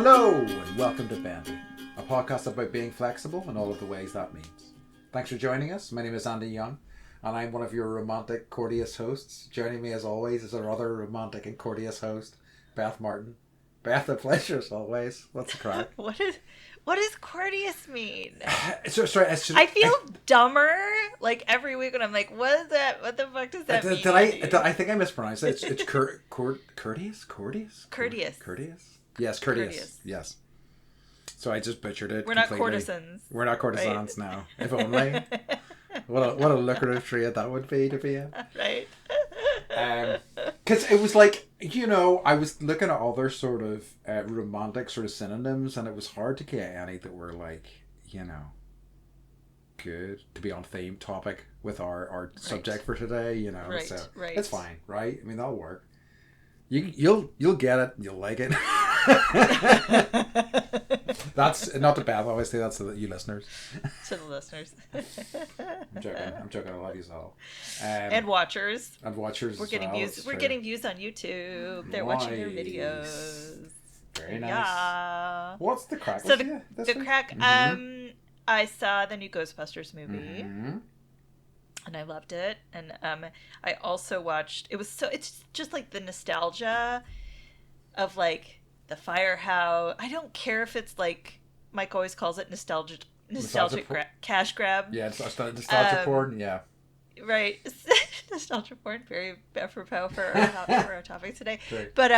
Hello and welcome to Bendy, a podcast about being flexible in all of the ways that means. Thanks for joining us. My name is Andy Young and I'm one of your romantic, courteous hosts. Joining me as always is our other romantic and courteous host, Beth Martin. Beth, a pleasure as always. What's the crack? What does courteous mean? Sorry, I feel dumber like every week when I'm like, what is that? What the fuck does that mean? I think I mispronounced it. It's courteous? Courteous. Yes, courteous. Yes. So I just butchered it. We're completely. not courtesans. We're not courtesans now. If only. What a lucrative trade that would be to be in. Right. Because it was like, I was looking at other sort of romantic sort of synonyms, and it was hard to get any that were like, good to be on theme topic with our subject for today. Right. So right. it's fine, right? I mean, that'll work. You'll get it. You'll like it. That's not to Beth, obviously. That's to you listeners. To the listeners. I'm joking. I love you all. And watchers. We're getting views. We're getting views on YouTube. They're watching your videos. Very nice. Yeah. What's the crack? So the crack. Mm-hmm. I saw the new Ghostbusters movie. Mm-hmm. And I loved it. And I also watched. It's just like the nostalgia of like the Firehouse. I don't care if it's like Mike always calls it nostalgic cash grab. Yeah, it's nostalgia porn. Yeah. Right. Nostalgia porn. Very apropos for our topic today. Great. But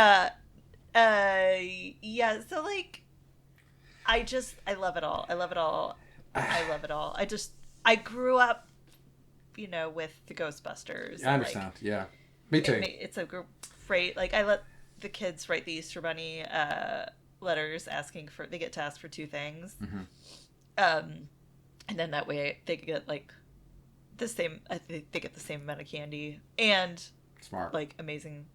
yeah. So like, I love it all. I love it all. I grew up, with the Ghostbusters. I understand. Like, yeah. Me too. It's a great, like, I let the kids write the Easter Bunny letters they get to ask for two things. Mm-hmm. And then that way they could get, like, the same, I think they get the same amount of candy and, smart, like, amazing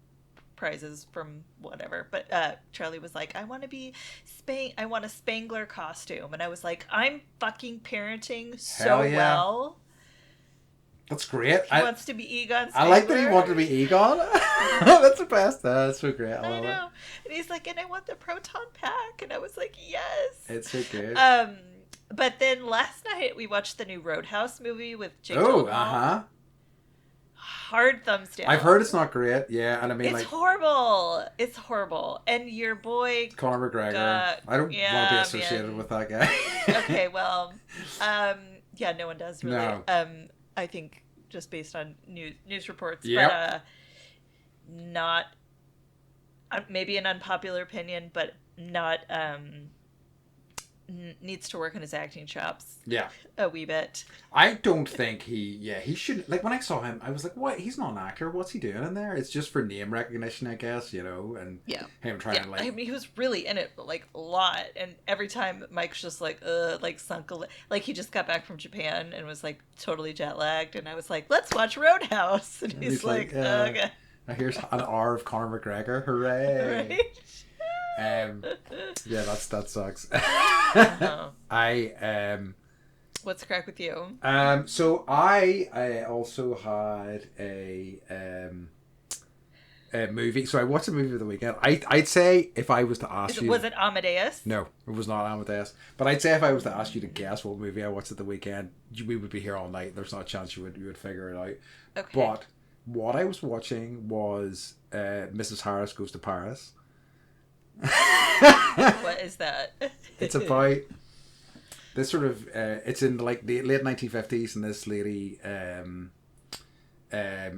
prizes from whatever. But Charlie was like, I want a Spangler costume. And I was like, I'm fucking parenting so well. That's great. He wants to be Egon Spangler. I like that he wanted to be Egon. That's the best. That's so great. I know. And he's like, and I want the proton pack. And I was like, yes. It's so good. But then last night we watched the new Roadhouse movie with Jake Gyllenhaal. Uh-huh. Hard thumbs down. I've heard it's not great. Yeah, and I mean, it's horrible. It's horrible. And your boy Conor McGregor. I don't want to be associated with that guy. Okay, well, yeah, no one does really. No. I think just based on news reports, yep. But not maybe an unpopular opinion, but not needs to work on his acting chops. Yeah, a wee bit. I don't think he shouldn't. Like when I saw him, I was like, "What? He's not an actor. What's he doing in there?" It's just for name recognition, I guess. And him trying to like. I mean, he was really in it like a lot, and every time Mike's just like sunk like he just got back from Japan and was like totally jet lagged, and I was like, "Let's watch Roadhouse," and he's like, "Okay." Here's an hour of Conor McGregor. Hooray! Right? Yeah, that sucks. Uh-huh. What's the crack with you? So I also had a movie. So I watched a movie of the weekend. I'd say if I was to ask you, was it Amadeus? No, it was not Amadeus. But I'd say if I was to ask you to guess what movie I watched at the weekend, we would be here all night. There's not a chance you would figure it out. Okay. But what I was watching was Mrs. Harris Goes to Paris. What is that? It's about this sort of it's in like the late 1950s, and this lady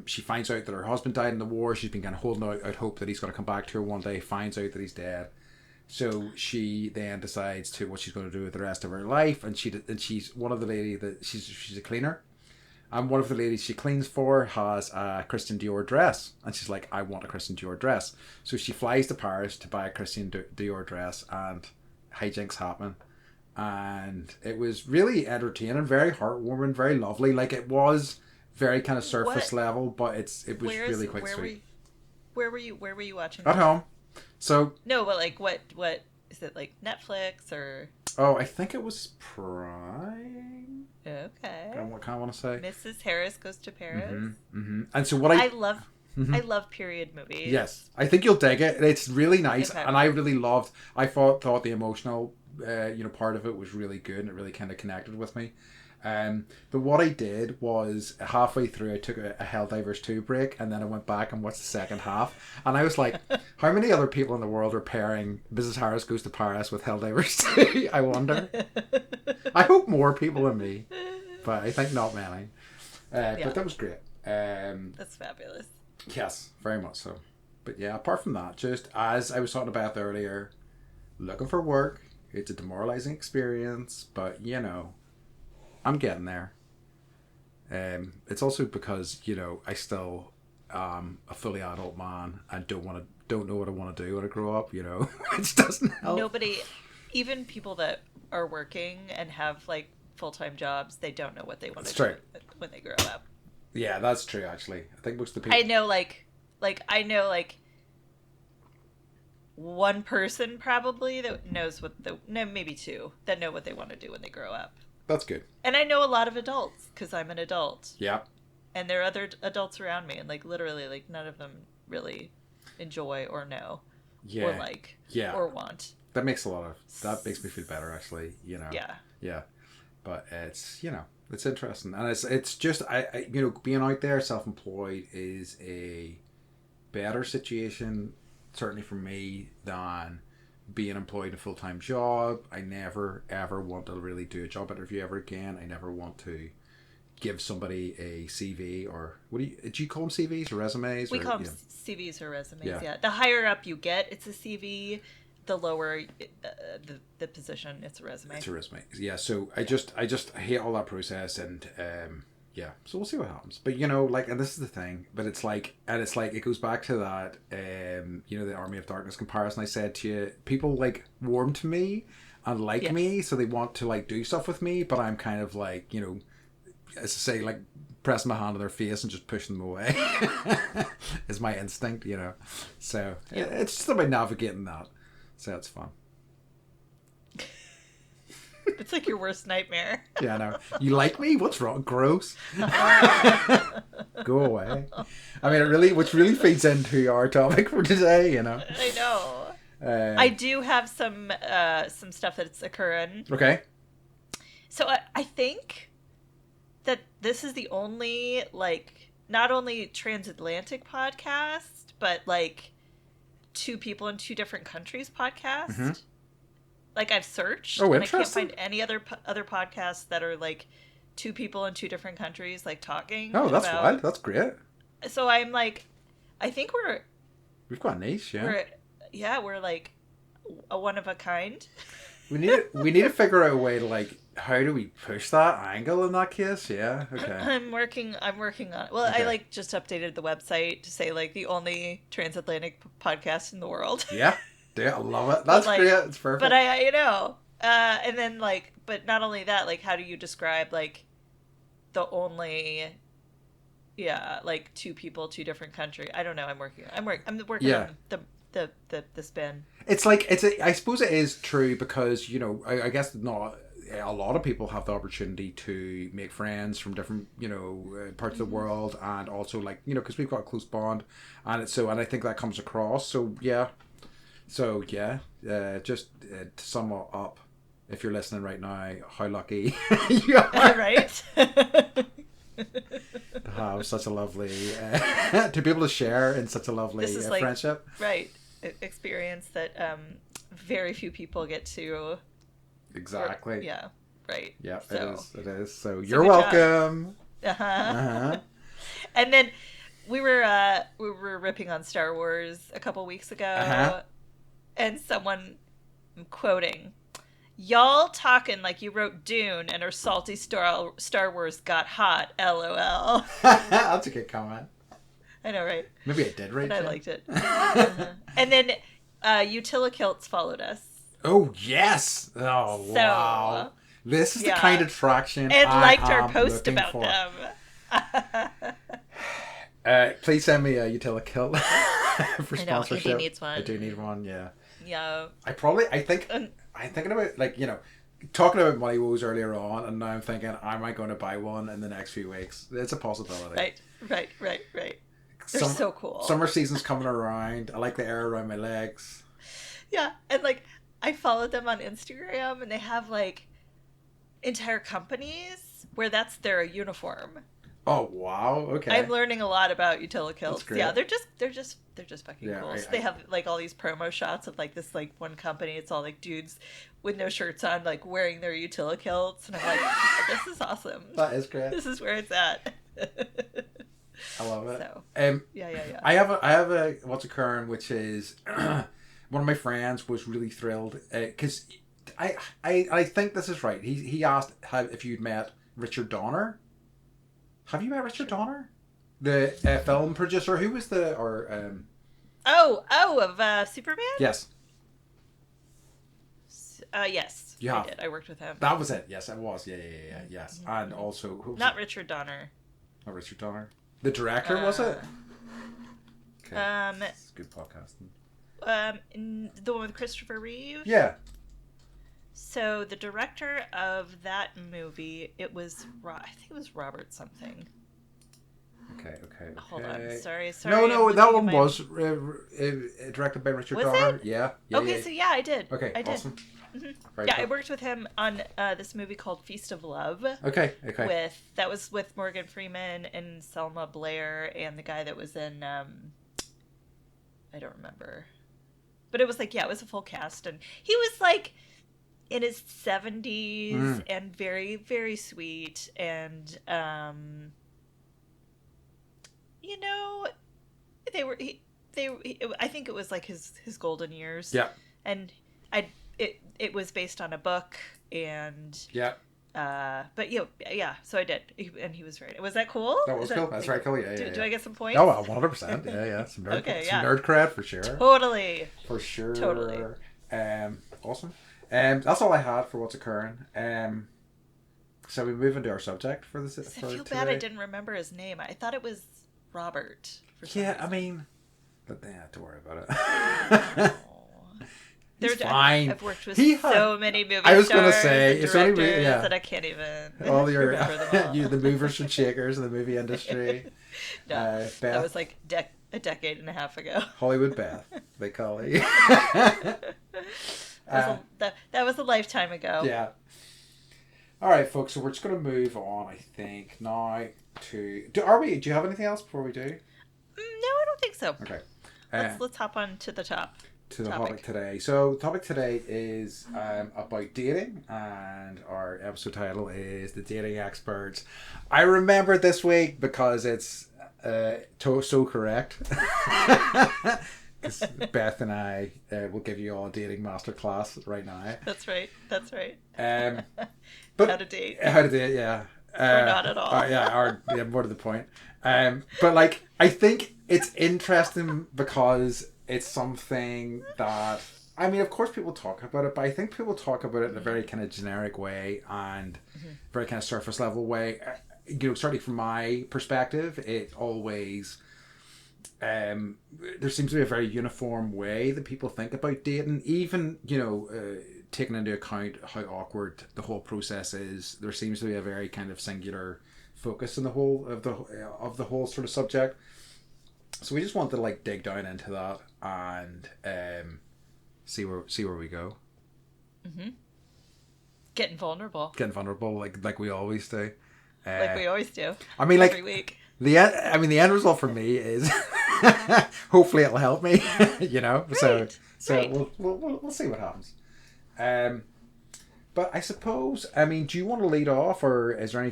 she finds out that her husband died in the war. She's been kind of holding out hope that he's going to come back to her one day. Finds out that he's dead, so she then decides to what she's going to do with the rest of her life. And she's one of the lady that she's a cleaner. And one of the ladies she cleans for has a Christian Dior dress. And she's like, I want a Christian Dior dress. So she flies to Paris to buy a Christian Dior dress, and hijinks happen. And it was really entertaining, very heartwarming, very lovely. Like, it was very kind of surface level, but it was really quite sweet. Where were you watching At home. So... No, but like, what is it, like Netflix or... Oh, I think it was Prime. Okay. What kind of want to say? Mrs. Harris Goes to Paris. Mm-hmm. And so what I I love period movies. Yes, I think you'll dig it. It's really nice, Okay. and I really loved. I thought the emotional, part of it was really good, and it really kind of connected with me. But what I did was halfway through, I took a Helldivers 2 break, and then I went back and watched the second half, and I was like, how many other people in the world are pairing Mrs. Harris Goes to Paris with Helldivers 2? I wonder. I hope more people than me, but I think not many. But that was great. That's fabulous. Yes, very much so. But yeah, apart from that, just as I was talking about earlier, looking for work, it's a demoralizing experience, but I'm getting there. It's also because I still a fully adult man and don't know what I want to do when I grow up. It doesn't help. Nobody, even people that are working and have like full-time jobs, they don't know what they want to do when they grow up. Yeah, that's true. Actually, I think most of the people. I know, I know one person probably that knows maybe two that know what they want to do when they grow up. That's good. And I know a lot of adults because I'm an adult. Yeah. And there are other adults around me, and literally, none of them really enjoy or know, or or want. That makes me feel better, actually. Yeah. Yeah. But it's it's interesting, and it's just I being out there self-employed is a better situation certainly for me than being employed in a full-time job. I never ever want to really do a job interview ever again. I never want to give somebody a CV, or do you call them, CVs or resumes? We call them CVs or resumes. Yeah. The higher up you get, it's a CV. The lower the position, it's a resume. It's a resume. Yeah. So I hate all that process, and so we'll see what happens. But and this is the thing, but it's like it goes back to that the Army of Darkness comparison I said to you. People warm to me and like me, so they want to do stuff with me, but I'm kind of as I say, pressing my hand on their face and just pushing them away is my instinct, so it's just about navigating that. So it's fun. It's like your worst nightmare. Yeah, I know. You like me? What's wrong? Gross. Go away. I mean, which really feeds into our topic for today, I know. I do have some stuff that's occurring. Okay. So I think that this is the only, not only transatlantic podcast, but, two people in two different countries podcast. Mm-hmm. I've searched, and I can't find any other podcasts that are two people in two different countries talking. Oh, that's wild. That's great. So I'm I think we've got a niche. Yeah, we're a one of a kind. We need to figure out a way to how do we push that angle in that case? Yeah. Okay. I'm working on it. Well, okay. I just updated the website to say the only transatlantic podcast in the world. Yeah. I love it. That's great. It's perfect. But and then but not only that, how do you describe the only two people, two different countries? I don't know. I'm working on the spin. It's I suppose it is true because I guess not a lot of people have the opportunity to make friends from different parts of the world, and also because we've got a close bond, and I think that comes across. So yeah. Just to sum it up, if you're listening right now, how lucky you are, right? To have such a lovely, to be able to share in such a lovely friendship, right? Experience that very few people get to. Exactly. Yeah. Right. Yeah. It is. So you're welcome. And then we were ripping on Star Wars a couple weeks ago. And someone, I'm quoting, "Y'all talking like you wrote Dune and our salty Star Wars got hot, LOL." That's a good comment. I know, right? Maybe I did write it. I liked it. And then Utilikilts followed us. Oh, yes. Oh, wow. This is the kind of traction I liked our post about for. Them. Please send me a Utilikilt for sponsorship. I know, Andy needs one. I do need one, yeah. Yeah. I'm thinking about talking about money woes earlier on, and now I'm thinking, am I going to buy one in the next few weeks? It's a possibility. Right. They're so cool. Summer season's coming around. I like the air around my legs. Yeah, and like I followed them on Instagram, and they have like entire companies where that's their uniform. Oh wow! Okay. I'm learning a lot about That's Utilikilts. great. Yeah, they're just fucking Yeah, cool. So they have like all these promo shots of like this like one company. It's all like dudes with no shirts on, like wearing their Utilikilts, and I'm like, this is awesome. That is great. This is where it's at. I love it. So, yeah. I have a what's occurring, which is one of my friends was really thrilled because I think this is right. He asked if you'd met Richard Donner. Have you met Richard Donner, the film producer? Who was the of Superman? Yes. Yes. You I have. did. I worked with him. That was it. Yes, it was. Yeah. Yes, Mm-hmm. and also who was Not it? Richard Donner. Not Richard Donner. The director was it? Okay. It's good podcasting. The one with Christopher Reeve. Yeah. So the director of that movie, I think it was Robert something. Okay. Hold on, sorry. No, that one was directed by Richard Was Donner. it? Yeah. Okay, so yeah, I did. Okay, I did. awesome. Mm-hmm. Yeah, I worked with him on this movie called Feast of Love. Okay. That was with Morgan Freeman and Selma Blair and the guy that was in I don't remember, but it was like, yeah, it was a full cast, and he was like in his 70s and very, very sweet, and you know, I think it was like his golden years. Yeah. And it was based on a book, and yeah. But yeah. So I did, and he was very. Was that cool? That was cool. That's very cool. Yeah. Do I get some points? Oh, 100%. Yeah. Some nerd, some nerd cred for sure. Totally. For sure. Totally. Awesome. That's all I had for what's occurring. So we move into our subject for this. I feel bad I didn't remember his name. I thought it was Robert. Yeah, I mean, but don't worry about it. He's fine. I've worked with so many movie stars. I was going to say, it's only that I can't even all your remember them all. the movers and shakers in the movie industry. No, that was like a decade and a half ago. Hollywood Beth, they call you. That was a lifetime ago. Yeah. All right, folks. So we're just going to move on. I think now to do you have anything else before we do? No, I don't think so. Okay. Let's hop on to the top. To the topic today. So the topic today is about dating, and our episode title is The Dating Experts. I remember this week because it's so correct. Because Beth and I will give you all a dating masterclass right now. That's right. But how to date, yeah. Or not at all. Or more to the point. But like, I think it's interesting because it's something that, I mean, of course people talk about it, but I think people talk about it in a very kind of generic way and very kind of surface level way. Starting from my perspective, it always, there seems to be a very uniform way that people think about dating, even, taking into account how awkward the whole process is. There seems to be a very kind of singular focus in the whole of the whole sort of subject. So we just want to like dig down into that and see where we go. Mm-hmm. Getting vulnerable, like we always do. Like we always do. I mean, every week. The end result for me is hopefully it'll help me. Right, so we'll see what happens. But I suppose, I mean, do you want to lead off, or is there any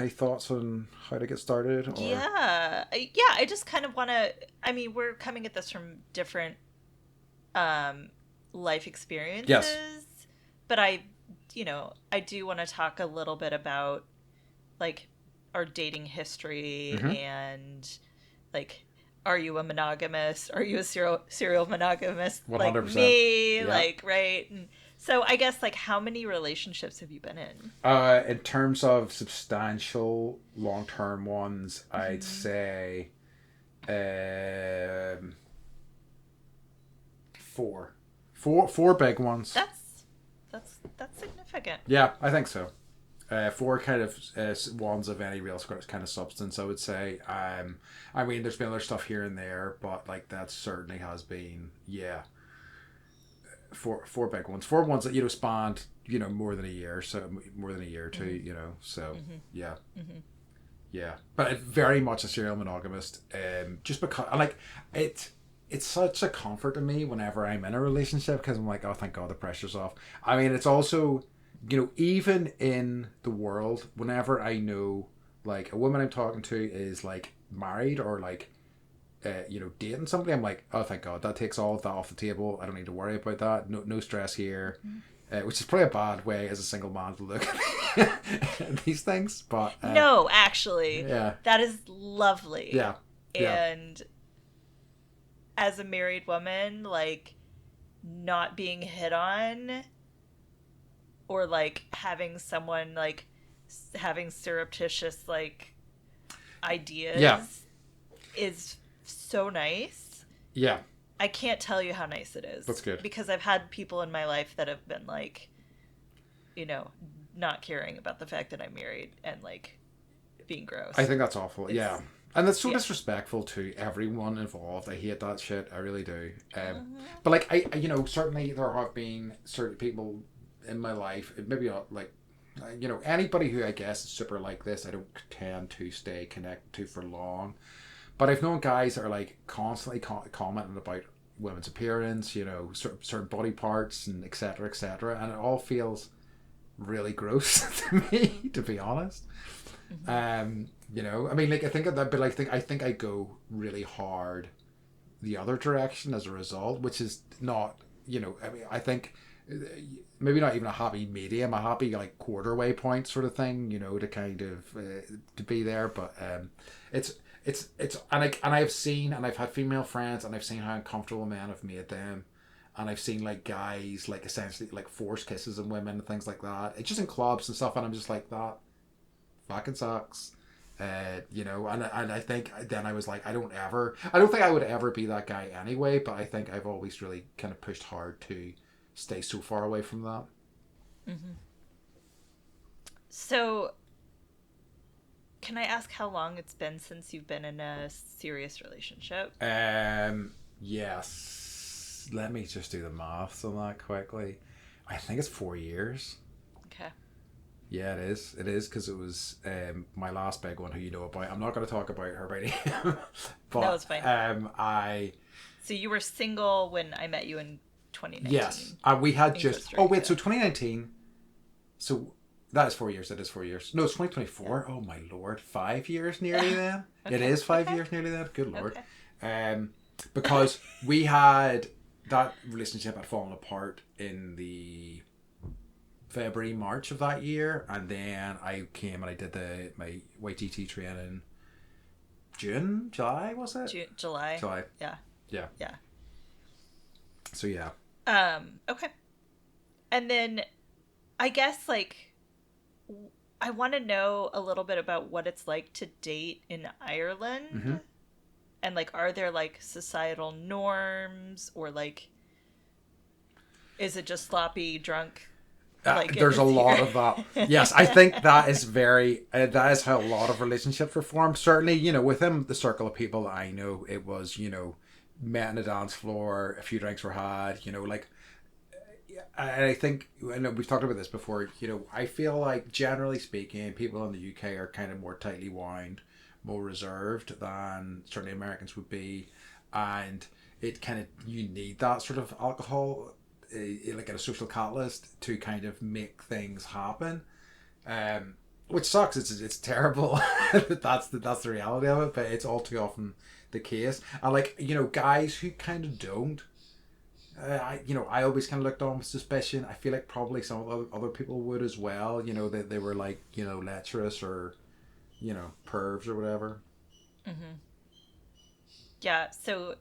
thoughts on how to get started? Or? Yeah. I just kind of want to. I mean, we're coming at this from different life experiences. Yes. But I do want to talk a little bit about like our dating history and like, are you a monogamist? Are you a serial monogamist 100%. like me? Yeah. Like, right? And so I guess like, how many relationships have you been in? In terms of substantial long-term ones, I'd say four big ones. That's significant. Yeah, I think so. Four kind of ones of any real kind of substance, I would say. I mean, there's been other stuff here and there, but like that certainly has been, yeah, four big ones, four ones that spanned more than a year, so more than a year or two, so Mm-hmm. yeah, Mm-hmm. yeah, but very much a serial monogamist. Just because like it. It's such a comfort to me whenever I'm in a relationship because I'm like, oh, thank God the pressure's off. I mean, it's also, even in the world, whenever I know, like, a woman I'm talking to is, like, married or, like, dating somebody, I'm like, oh, thank God, that takes all of that off the table. I don't need to worry about that. No, no stress here. Mm-hmm. Which is probably a bad way as a single man to look at these things, but No, actually, yeah, that is lovely. yeah, yeah, And as a married woman, like not being hit on or like having someone like having surreptitious like yeah, ideas is so nice. yeah. I can't tell you how nice it That's is good. because I've had people in my life that have been like, you know, not caring about the fact that I'm married and like being gross. I think that's awful. It's Yeah. And that's so yeah. disrespectful to everyone involved. I hate that shit. I really do. Uh-huh. But like, certainly there have been certain people in my life. Maybe not like, anybody who I guess is super like this. I don't tend to stay connected to for long. But I've known guys that are like constantly commenting about women's appearance, certain body parts and etc. etc. And it all feels really gross to me, to be honest. Mm-hmm. I mean, like I think of that, but I think I go really hard the other direction as a result, which is not, I mean, I think maybe not even a happy medium, a happy like quarter way point sort of thing, to kind of to be there, but it's and I've seen and I've had female friends and I've seen how uncomfortable men have made them. And I've seen like guys like essentially like force kisses on women and things like that. It's just in clubs and stuff, and I'm just like that fucking sucks. And I think then I was like, I don't think I would ever be that guy anyway, but I think I've always really kind of pushed hard to stay so far away from that. Mm-hmm. So, can I ask how long it's been since you've been in a serious relationship? Yes. Let me just do the maths on that quickly. I think it's 4 years. Okay. Yeah, it is. It is because it was my last big one who you know about. I'm not going to talk about her by name, No, but it's fine. I So you were single when I met you in 2019 yes, we had in just. Costa Oh wait, Rica. so 2019. So that is 4 years. That is 4 years. No, it's 2024. Oh my lord, 5 years nearly. Then it Okay. is five Okay. years nearly. Then good lord, Okay. um, because we had that relationship had fallen apart in the February, March of that year, and then I came and I did my YTT training June, July, was it? July. July, Yeah. yeah. Yeah. So yeah, Okay. And then I guess like I want to know a little bit about what it's like to date in mm-hmm. Ireland. And like are there like societal norms or like is it just sloppy drunk like it there's a is lot here? of that. Yes, I think that is that is how a lot of relationships were formed. Certainly, within the circle of people that I know, it was met on the dance floor, a few drinks were had, like I think I know we've talked about this before. I feel like generally speaking, people in the UK are kind of more tightly wound, more reserved than certainly Americans would be, and it kind of you need that sort of alcohol, like a social catalyst to kind of make things happen. Which sucks. It's terrible. That's the reality of it, but it's all too often the case. And like guys who kind of don't I always kind of looked on with suspicion. I feel like probably some of other people would as well. They were like lecherous or pervs or whatever. Mm-hmm. Yeah, so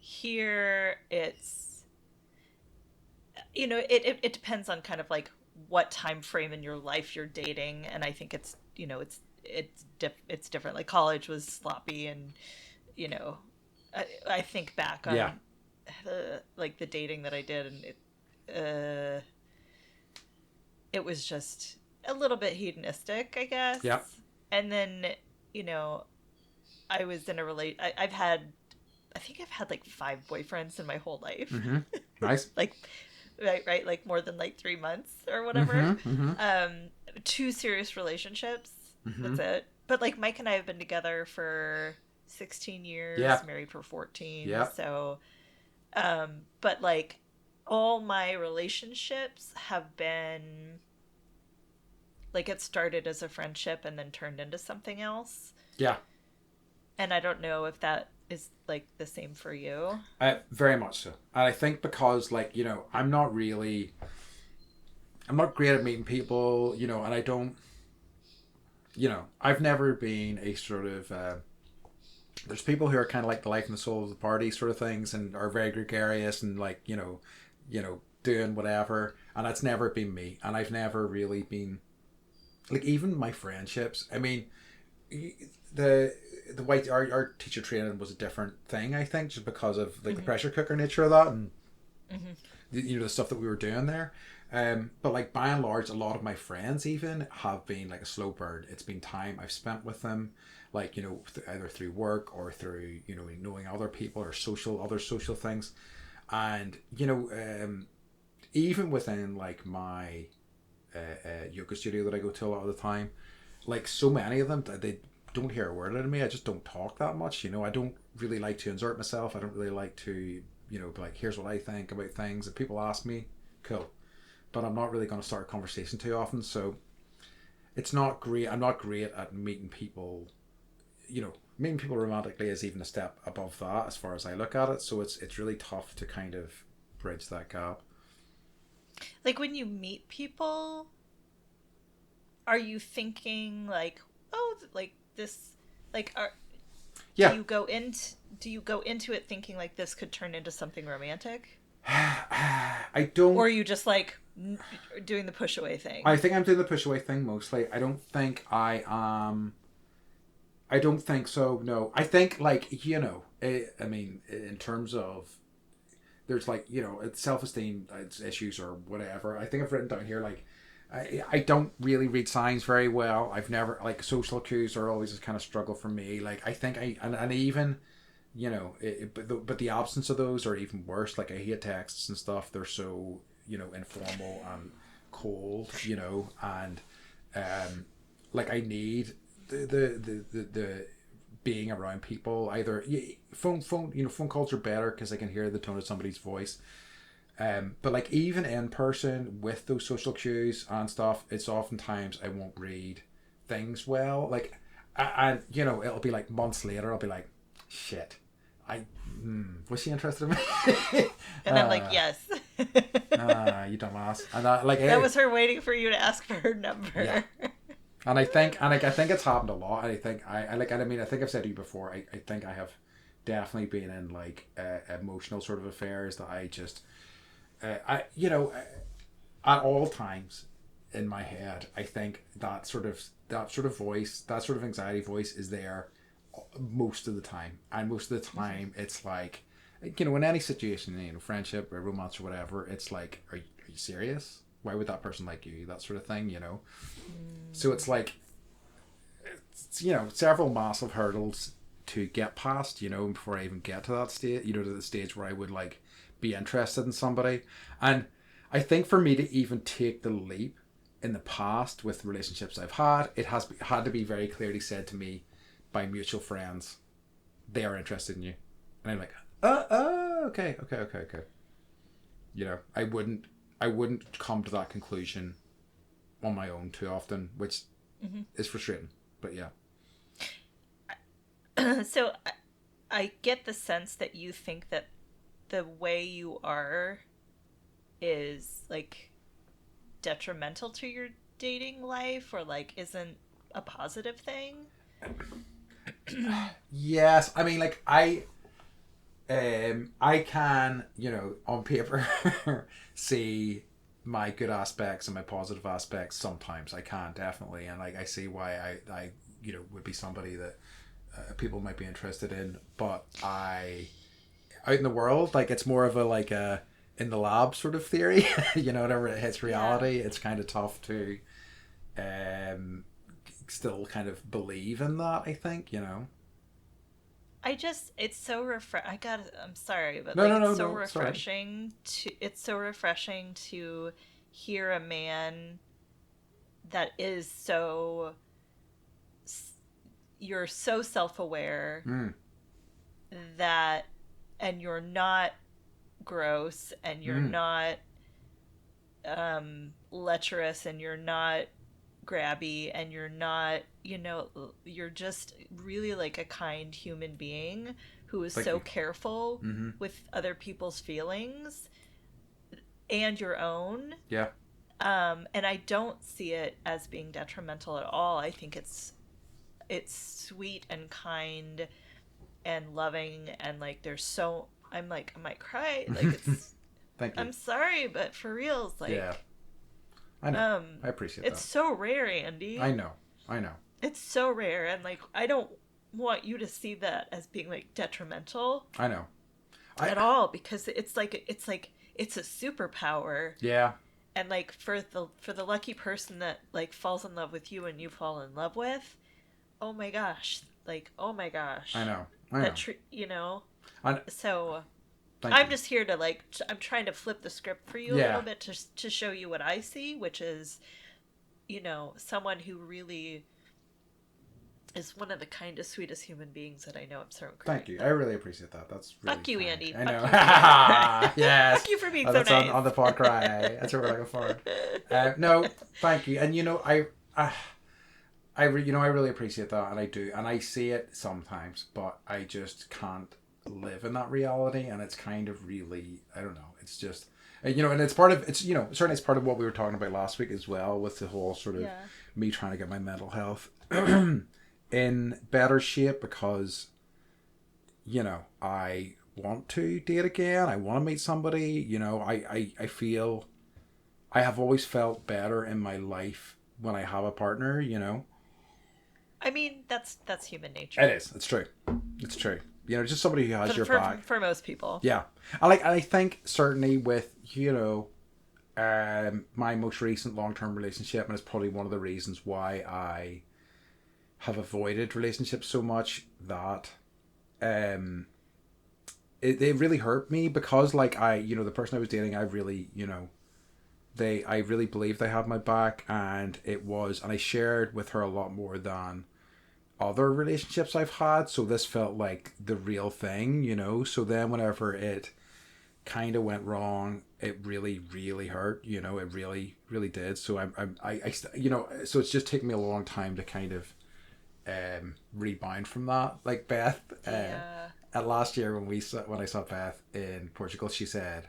here it's it depends on kind of like what time frame in your life you're dating, and I think it's it's different. Like college was sloppy, and you know I think back Yeah, on like the dating that I did, and it was just a little bit hedonistic, I guess. Yep. And then, you know, I was in a I've had, I think I've had like 5 boyfriends in my whole life. Mm-hmm. Nice. Like, right, like more than like 3 months or whatever. Mm-hmm. Mm-hmm. Um, 2 serious relationships. Mm-hmm. That's it. But like Mike and I have been together for 16 years, Yeah. married for 14. Yeah. So, but like all my relationships have been like it started as a friendship and then turned into something else. Yeah. And I don't know if that is like the same for you. Very much so. And I think because, like, I'm not great at meeting people, and I don't, I've never been a sort of, there's people who are kind of like the life and the soul of the party sort of things and are very gregarious and like, doing whatever. And that's never been me. And I've never really been, like, even my friendships. I mean, the white our teacher training was a different thing, I think, just because of like the pressure cooker nature of that and the stuff that we were doing there. But like by and large, a lot of my friends even have been like a slow burn. It's been time I've spent with them, like either through work or through knowing other people or other social things, and even within like my yoga studio that I go to a lot of the time, like so many of them they don't hear a word out of me. I just don't talk that much. I don't really like to insert myself. I don't really like to, be like, here's what I think about things. If people ask me, cool. But I'm not really going to start a conversation too often. So it's not great. I'm not great at meeting people. Meeting people romantically is even a step above that as far as I look at it. So it's really tough to kind of bridge that gap. Like when you meet people, are you thinking like, oh, like this, like yeah. Do you go into it thinking like this could turn into something romantic? I don't. Or are you just like doing the push away thing? I think I'm doing the push away thing mostly. I don't think I am. I don't think so. No, I think like I mean, in terms of there's like self-esteem issues or whatever. I think I've written down here like I don't really read signs very well. I've never like social cues are always a kind of struggle for me. Like I think and even but the absence of those are even worse. Like I hate texts and stuff. They're so informal and cold. And like I need the being around people. Either phone calls are better because I can hear the tone of somebody's voice. But like even in person with those social cues and stuff, it's oftentimes I won't read things well. Like, and it'll be like months later, I'll be like, shit, was she interested in me? And I'm like, yes. You dumbass. And that was her waiting for you to ask for her number. Yeah. And I think it's happened a lot. I think I think I've said to you before. I think I have definitely been in like emotional sort of affairs that I just. At all times in my head, I think that sort of voice, that sort of anxiety voice is there most of the time. And most of the time it's like, in any situation, friendship or romance or whatever, it's like, are you serious? Why would that person like you? That sort of thing, So it's like, several massive hurdles to get past, before I even get to that state, to the stage where I would like be interested in somebody. And I think for me to even take the leap in the past with relationships I've had, it has had to be very clearly said to me by mutual friends, they are interested in you. And I'm like, okay. I wouldn't come to that conclusion on my own too often, which is frustrating. But yeah. So I get the sense that you think that the way you are is like detrimental to your dating life or like isn't a positive thing. Yes, I mean like I can on paper see my good aspects and my positive aspects. Sometimes I can definitely, and like I see why I would be somebody that people might be interested in, but out in the world, like it's more of a like a in the lab sort of theory. Whenever it hits reality, it's kind of tough to still kind of believe in that, I think, it's so I'm sorry, but No, like no, no, it's so no, sorry. refreshing to hear a man that is you're so self-aware Mm, that, and you're not gross, and you're mm, not lecherous, and you're not grabby, and you're not, you're just really like a kind human being who is thank so you. careful Mm-hmm. with other people's feelings and your own. Yeah, And I don't see it as being detrimental at all. I think it's sweet and kind and loving, and like there's so I might cry. Like it's thank you. I'm sorry, but for reals, Yeah, like I know. I appreciate it's that. so rare, Andy. I know. I know. It's so rare, and like I don't want you to see that as being like detrimental I know. I at all, because it's a superpower. Yeah. And like for the lucky person that like falls in love with you and you fall in love with, oh my gosh, like oh my I gosh, know. I know. I, so thank I'm you. just here to like I'm trying to flip the script for you a Yeah. little bit to show you what I see, which is, someone who really is one of the kindest, sweetest human beings that I know. I'm so Thank great. you. I really appreciate that. That's really Fuck you, kind. Andy. I Fuck know. you, Andy. Yes. Fuck you for being Oh, so that's nice. on the pod cry. That's what we're looking for. No, thank you. And I really appreciate that, and I do, and I see it sometimes, but I just can't live in that reality, and it's kind of really, I don't know. It's just, and it's part of certainly it's part of what we were talking about last week as well, with the whole sort of Yeah. me trying to get my mental health in better shape, because I want to date again. I want to meet somebody. I feel I have always felt better in my life when I have a partner. I mean, that's human nature. It is. It's true. It's true. Just somebody who has your back. For most people. Yeah, I think certainly with my most recent long term relationship, and it's probably one of the reasons why I have avoided relationships so much, that it really hurt me, because like the person I was dating, I really I really believed they had my back, and I shared with her a lot more than other relationships I've had, so this felt like the real thing, so then whenever it kind of went wrong, it really really hurt, it really really did. So so it's just taken me a long time to kind of rebound from that. Like Beth, Yeah. at last year when I saw Beth in Portugal, she said,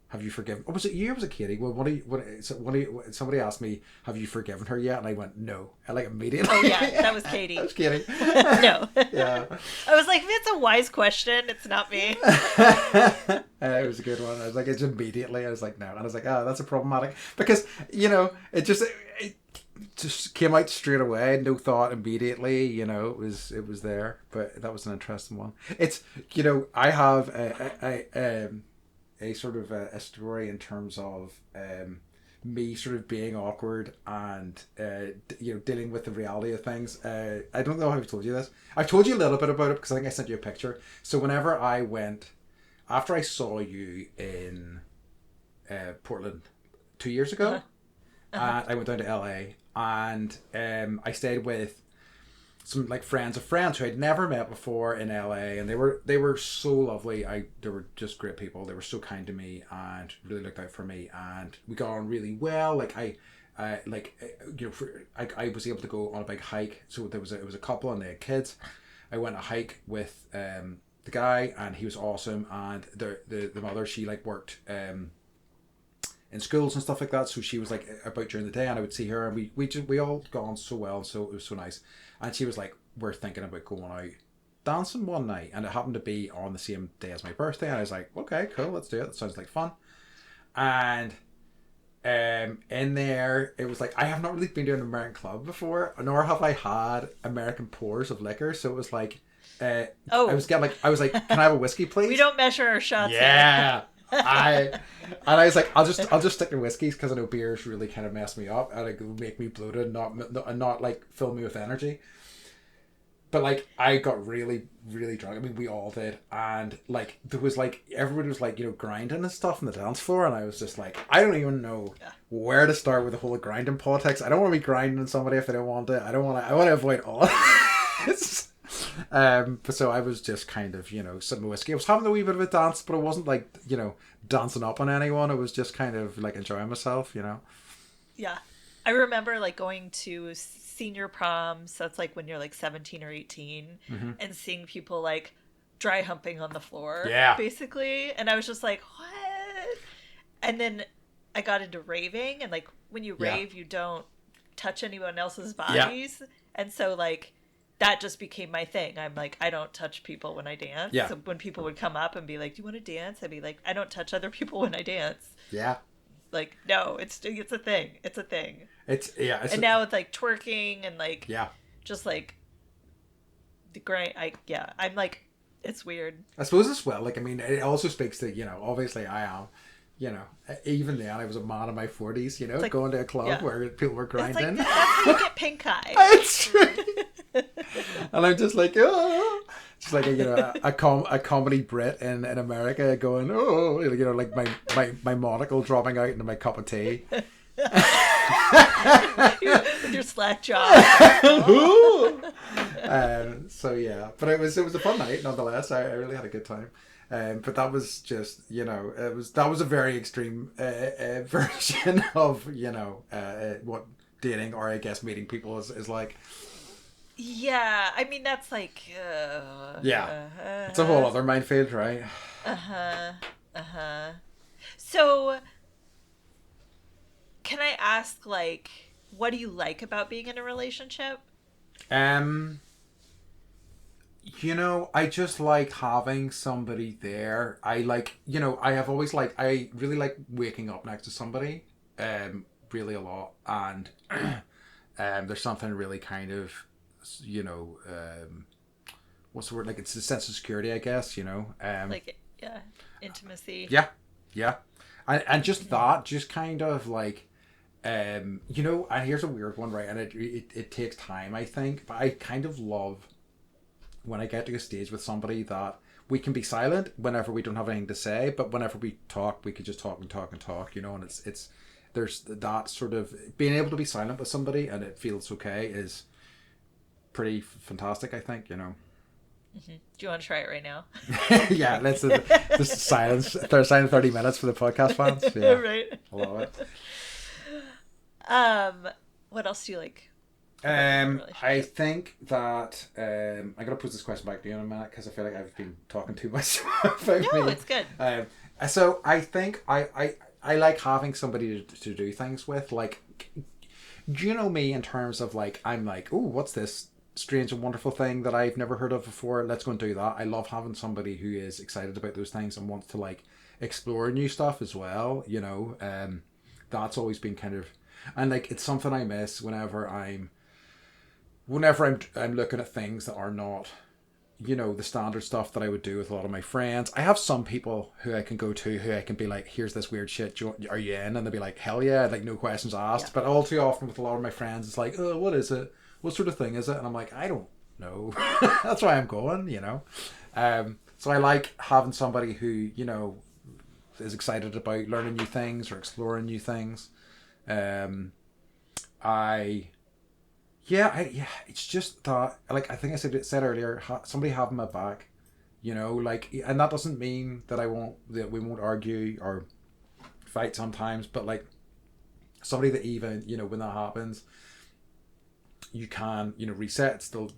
"Have you forgiven?" Oh, was it you? Or was it Katie? Well, somebody asked me, "Have you forgiven her yet?" And I went, "No," and like immediately. Oh yeah, that was Katie. That was Katie. No. Yeah. I was like, it's a wise question. It's not me. It was a good one. I was like, it's immediately. I was like, no, and I was like, oh, that's a problematic, because it just came out straight away, no thought immediately. It was there, but that was an interesting one. It's I have a sort of a story in terms of me sort of being awkward and dealing with the reality of things. I don't know if I've told you this. I've told you a little bit about it, because I think I sent you a picture. So whenever I went, after I saw you in Portland 2 years ago, I went down to LA, and I stayed with some like friends of friends who I'd never met before in LA, and they were so lovely. They were just great people. They were so kind to me and really looked out for me, and we got on really well. Like I was able to go on a big hike. So it was a couple, and they had kids. I went on a hike with the guy, and he was awesome. And the mother, she like worked in schools and stuff like that, so she was like about during the day, and I would see her, and we all got on so well, so it was so nice. And she was like, we're thinking about going out dancing one night, and it happened to be on the same day as my birthday, and I was like, okay, cool, let's do it, that sounds like fun. And in there, it was like, I have not really been to an American club before, nor have I had American pours of liquor, so it was like I was like, can I have a whiskey, please? We don't measure our shots. Yeah. I was like, I'll just stick to whiskeys because I know beers really kind of mess me up and it will make me bloated, not like fill me with energy. But like I got really, really drunk. I mean, we all did, and like there was like everybody was like grinding and stuff on the dance floor, and I was just like, I don't even know where to start with the whole grinding politics. I don't want to be grinding somebody if they don't want it. I want to avoid all of it. But so I was just kind of sipping whiskey. I was having a wee bit of a dance, but it wasn't like dancing up on anyone. It was just kind of like enjoying myself. Yeah. I remember like going to senior proms, so that's like when you're like 17 or 18, and seeing people like dry humping on the floor, basically. And I was just like, what? And then I got into raving, and like when you rave, you don't touch anyone else's bodies. And so like that just became my thing. I'm like, I don't touch people when I dance. So when people would come up and be like, do you want to dance? I'd be like, I don't touch other people when I dance. Like, no, it's a thing. It's a thing. And now it's like twerking and like just like the grind. I'm like, it's weird. I suppose as well. Like, I mean, it also speaks to obviously I am. Even then I was a man in my 40s. Like, going to a club where people were grinding. It's like, that's how you get pink eye. It's true. And I'm just like, oh. Just like a comedy Brit in America going, oh, like my monocle dropping out into my cup of tea. With your slack jaw. So yeah, but it was a fun night nonetheless. I really had a good time. But that was just that was a very extreme version of what dating or I guess meeting people is like. Yeah, I mean that's like it's a whole other minefield, right? So can I ask, like, what do you like about being in a relationship? I just like having somebody there. I like, I have always liked, I really like waking up next to somebody, really a lot. And there's something really kind of, what's the word? Like, it's a sense of security, I guess, like, intimacy. Yeah. And just that, just kind of like, and here's a weird one, right? And it takes time, I think, but I kind of love when I get to a stage with somebody that we can be silent whenever we don't have anything to say, but whenever we talk, we could just talk and talk and talk, and it's there's that sort of being able to be silent with somebody and it feels okay is pretty fantastic, I think. Do you want to try it right now? Yeah, let's this silence 30 minutes for the podcast fans. Yeah, right. I love it. What else do you like? I think that I'm gonna pose this question back to you in a minute because I feel like I've been talking too much about me. No, it's good. So I think I like having somebody to do things with. Like, do you know me in terms of like I'm like, oh, what's this strange and wonderful thing that I've never heard of before? Let's go and do that. I love having somebody who is excited about those things and wants to like explore new stuff as well. That's always been kind of. And like it's something I miss whenever I'm looking at things that are not, the standard stuff that I would do with a lot of my friends. I have some people who I can go to who I can be like, here's this weird shit, are you in? And they'll be like, hell yeah, like no questions asked. But all too often with a lot of my friends, it's like, oh, what is it? What sort of thing is it? And I'm like, I don't know. That's why I'm going, So I like having somebody who, is excited about learning new things or exploring new things. It's just that, like I think I said earlier, somebody having my back, like, and that doesn't mean that we won't argue or fight sometimes, but like somebody that even, when that happens, you can, reset. It's still,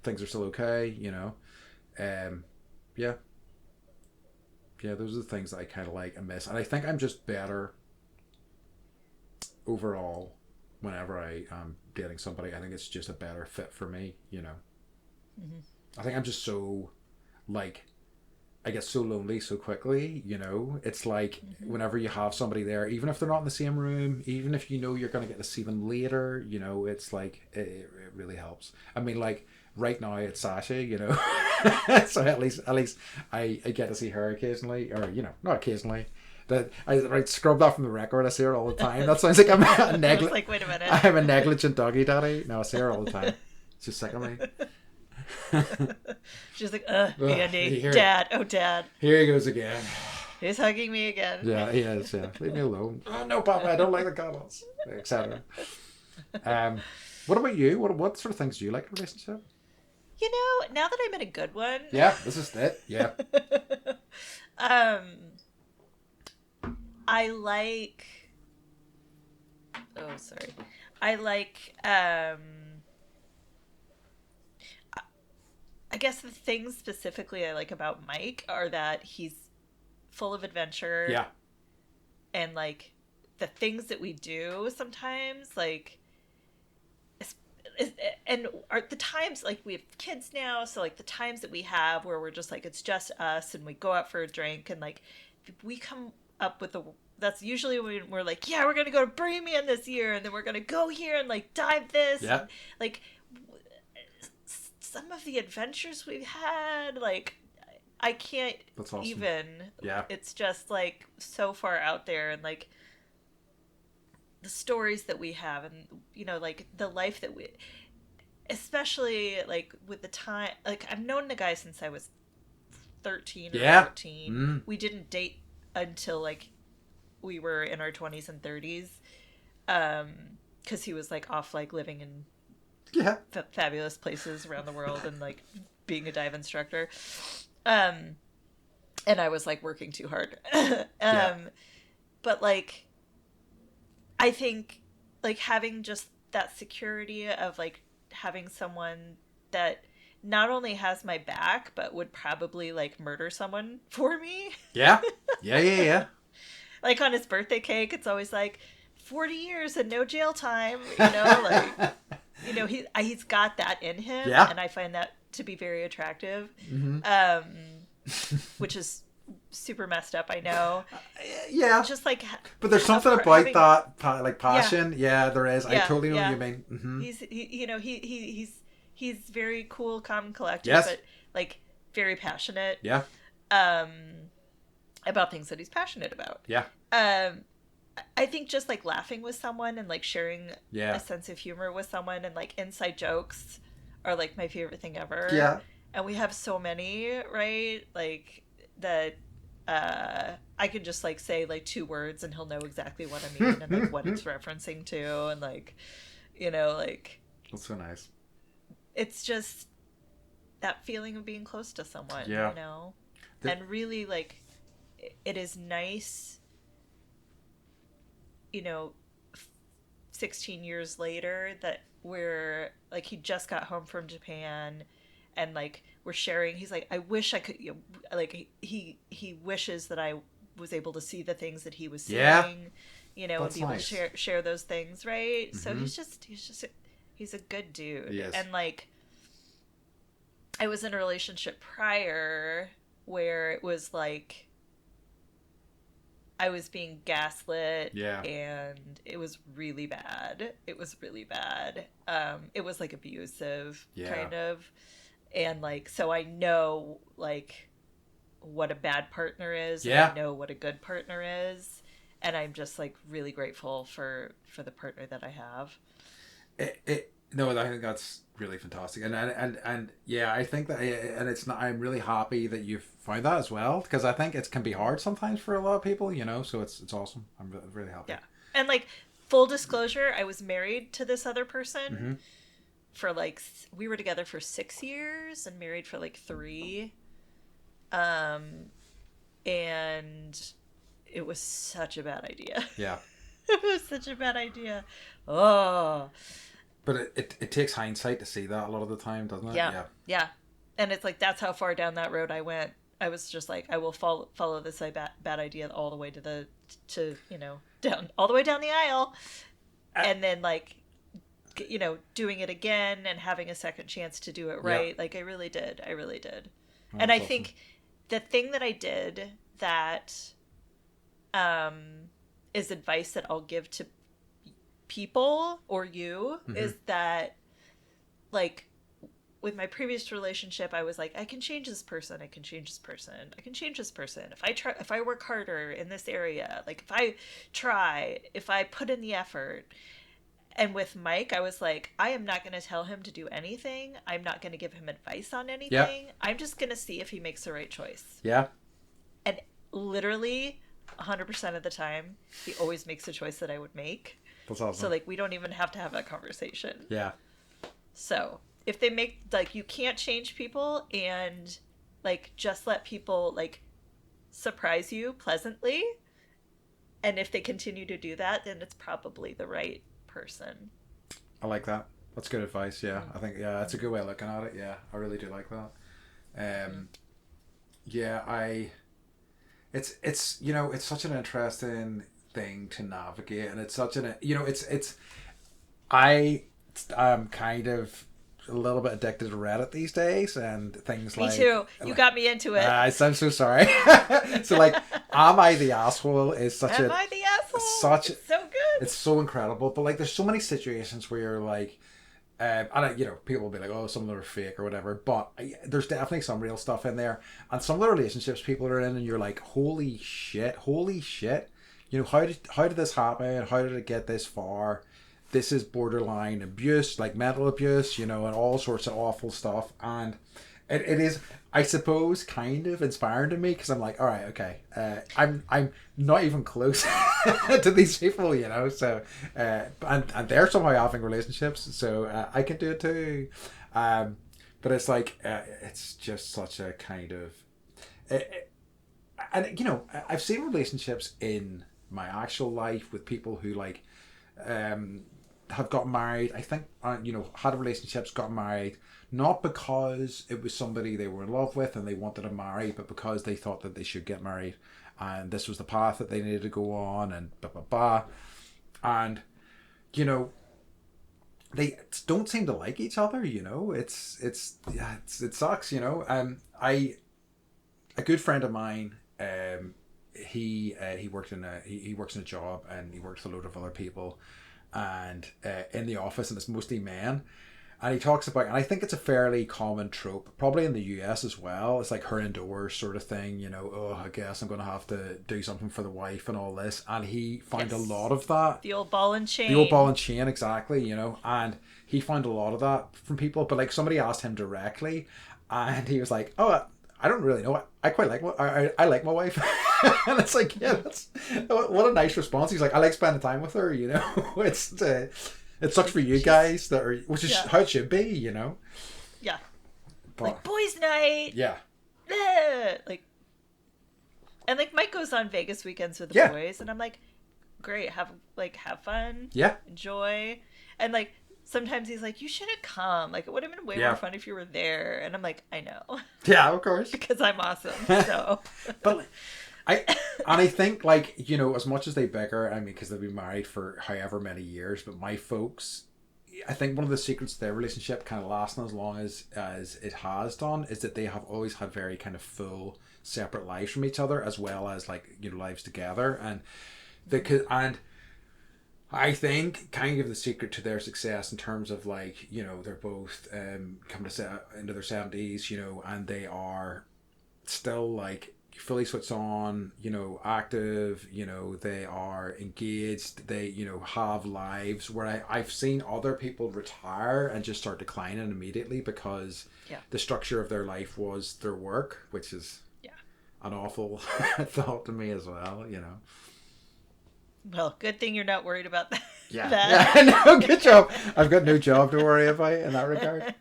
things are still okay, those are the things that I kind of like and miss, and I think I'm just better overall whenever I am dating somebody. I think it's just a better fit for me, Mm-hmm. I think I'm just so like I get so lonely so quickly, it's like whenever you have somebody there, even if they're not in the same room, even if you're going to get to see them later, it's like it really helps. I mean, like right now it's Sasha, you know. So at least I get to see her occasionally, or not occasionally. That I scrub that from the record. I see her all the time. That sounds like I'm I was like, wait a minute. I'm a negligent doggy daddy. No, I see her all the time. She's sick of me. She's like, Andy, here, Dad, oh Dad. Here he goes again. He's hugging me again. Yeah, he is. Yeah, leave me alone. Oh no, Papa, I don't like the cuddles, etc. What about you? What sort of things do you like in a relationship? Now that I'm in a good one. Yeah, this is it. Yeah. I like. Oh, sorry. I like. I guess the things specifically I like about Mike are that he's full of adventure. Yeah. And like the things that we do sometimes, like, and are the times, like, we have kids now, so like the times that we have where we're just like it's just us and we go out for a drink and like we come up with that's usually when we're like, yeah, we're gonna go to Bohemian this year and then we're gonna go here and like dive this. Yeah. And, like, some of the adventures we've had, like, I can't That's awesome. even. Yeah. It's just like so far out there, and like the stories that we have, and like the life that we, especially like with the time, like I've known the guy since I was 13 or 14. Mm. We didn't date until like we were in our 20s and 30s, because he was like off like living in fabulous places around the world and like being a dive instructor, and I was like working too hard. But like I think like having just that security of like having someone that not only has my back but would probably like murder someone for me. Yeah. Like on his birthday cake, it's always like 40 years and no jail time, like he's got that in him. Yeah. And I find that to be very attractive. Mm-hmm. Which is super messed up, I know. Yeah. Just like, but there's something about that, like passion. Yeah, there is. I totally know what you mean. Mm-hmm. He's very cool, calm, and collected, yes. but like very passionate. Yeah. About things that he's passionate about. Yeah. I think just like laughing with someone and like sharing a sense of humor with someone and like inside jokes are like my favorite thing ever. Yeah. And we have so many, right? Like that I can just like say like 2 words and he'll know exactly what I mean and like what it's referencing to, and like like that's so nice. It's just that feeling of being close to someone, and really like it is nice, 16 years later that we're like, he just got home from Japan and like we're sharing. He's like, I wish I could, like he wishes that I was able to see the things that he was seeing, and be able to share those things, right? Mm-hmm. So he's a good dude. Yes. And like I was in a relationship prior where it was like I was being gaslit, and it was really bad. It was like abusive, kind of, and like so I know like what a bad partner is. And I know what a good partner is, and I'm just like really grateful for the partner that I have. No, I think that's really fantastic, and I think that, and it's not. I'm really happy that you've found that as well, because I think it can be hard sometimes for a lot of people, So it's awesome. I'm really happy. Yeah, and like full disclosure, I was married to this other person for like we were together for 6 years and married for like 3, and it was such a bad idea. Yeah, it was such a bad idea. Oh. But it takes hindsight to see that a lot of the time, doesn't it? Yeah. And it's like, that's how far down that road I went. I was just like, I will follow this bad idea all the way to down all the way down the aisle, and then like, doing it again and having a second chance to do it right. Like I really did. Oh, and I think the thing that I did that is advice that I'll give to people or you is that like with my previous relationship, I was like, I can change this person. I can change this person. I can change this person. If I work harder in this area, like if I try, if I put in the effort. And with Mike, I was like, I am not going to tell him to do anything. I'm not going to give him advice on Yeah. anything. I'm just going to see if he makes the right choice. Yeah. And literally 100% of the time, he always makes the choice that I would make. That's awesome. So like we don't even have to have that conversation. Yeah. So if they make like you can't change people and like just let people like surprise you pleasantly, and if they continue to do that, then it's probably the right person. I like that. That's good advice. Yeah, I think that's a good way of looking at it. Yeah, I really do like that. Yeah, it's you know, it's such an interesting thing to navigate, and it's such an, you know, it's I'm kind of a little bit addicted to Reddit these days and things Me like. too. You got me into it. I'm so sorry. So like, am I the asshole? Is such Am a I the asshole? such It's so good. it's so incredible. But like, there's so many situations where you're like, and you know, people will be like, oh, some of them are fake or whatever. But there's definitely some real stuff in there, and some of the relationships people are in, and you're like, holy shit. You know, how did this happen? How did it get this far? This is borderline abuse, like mental abuse, you know, and all sorts of awful stuff. And it is, I suppose, kind of inspiring to me because I'm like, all right, okay, I'm not even close to these people, you know. So, and they're somehow having relationships, so I can do it too. But it's like, it's just such a kind of, and you know, I've seen relationships in my actual life with people who like, have got married. I think, you know, had relationships, got married, not because it was somebody they were in love with and they wanted to marry, but because they thought that they should get married, and this was the path that they needed to go on, and blah blah blah. And you know, they don't seem to like each other. You know, yeah, it sucks. You know, a good friend of mine, he works in a job, and he works with a load of other people, and in the office, and it's mostly men. And he talks about, and I think it's a fairly common trope, probably in the US as well. It's like her indoors sort of thing, you know, oh, I guess I'm going to have to do something for the wife and all this. And he found a lot of that. The old ball and chain. The old ball and chain, exactly, you know. And he found a lot of that from people. But like, somebody asked him directly, and he was like, oh, I don't really know. I quite like I like my wife. And it's like, yeah, that's what a nice response. He's like, I like spending time with her, you know. It's it sucks for you guys that are, which is how it should be, you know. Yeah. But, like boys' night. Yeah. Like, and like Mike goes on Vegas weekends with the boys, and I'm like, great, have fun. Yeah. Enjoy, and like. Sometimes he's like, you should have come. Like, it would have been way more fun if you were there. And I'm like, I know. Yeah, of course. Because I'm awesome. So. But I think, like, you know, as much as they bicker, I mean, because they've been married for however many years, but my folks, I think one of the secrets to their relationship kind of lasting as long as it has done is that they have always had very kind of full separate lives from each other, as well as, like, you know, lives together. And I think kind of the secret to their success in terms of, like, you know, they're both coming into their 70s, you know, and they are still like fully switched on, you know, active, you know, they are engaged, they, you know, have lives where I've seen other people retire and just start declining immediately because the structure of their life was their work, which is an awful thought to me as well, you know. Well, good thing you're not worried about that. Yeah, no, good job. I've got no job to worry about in that regard.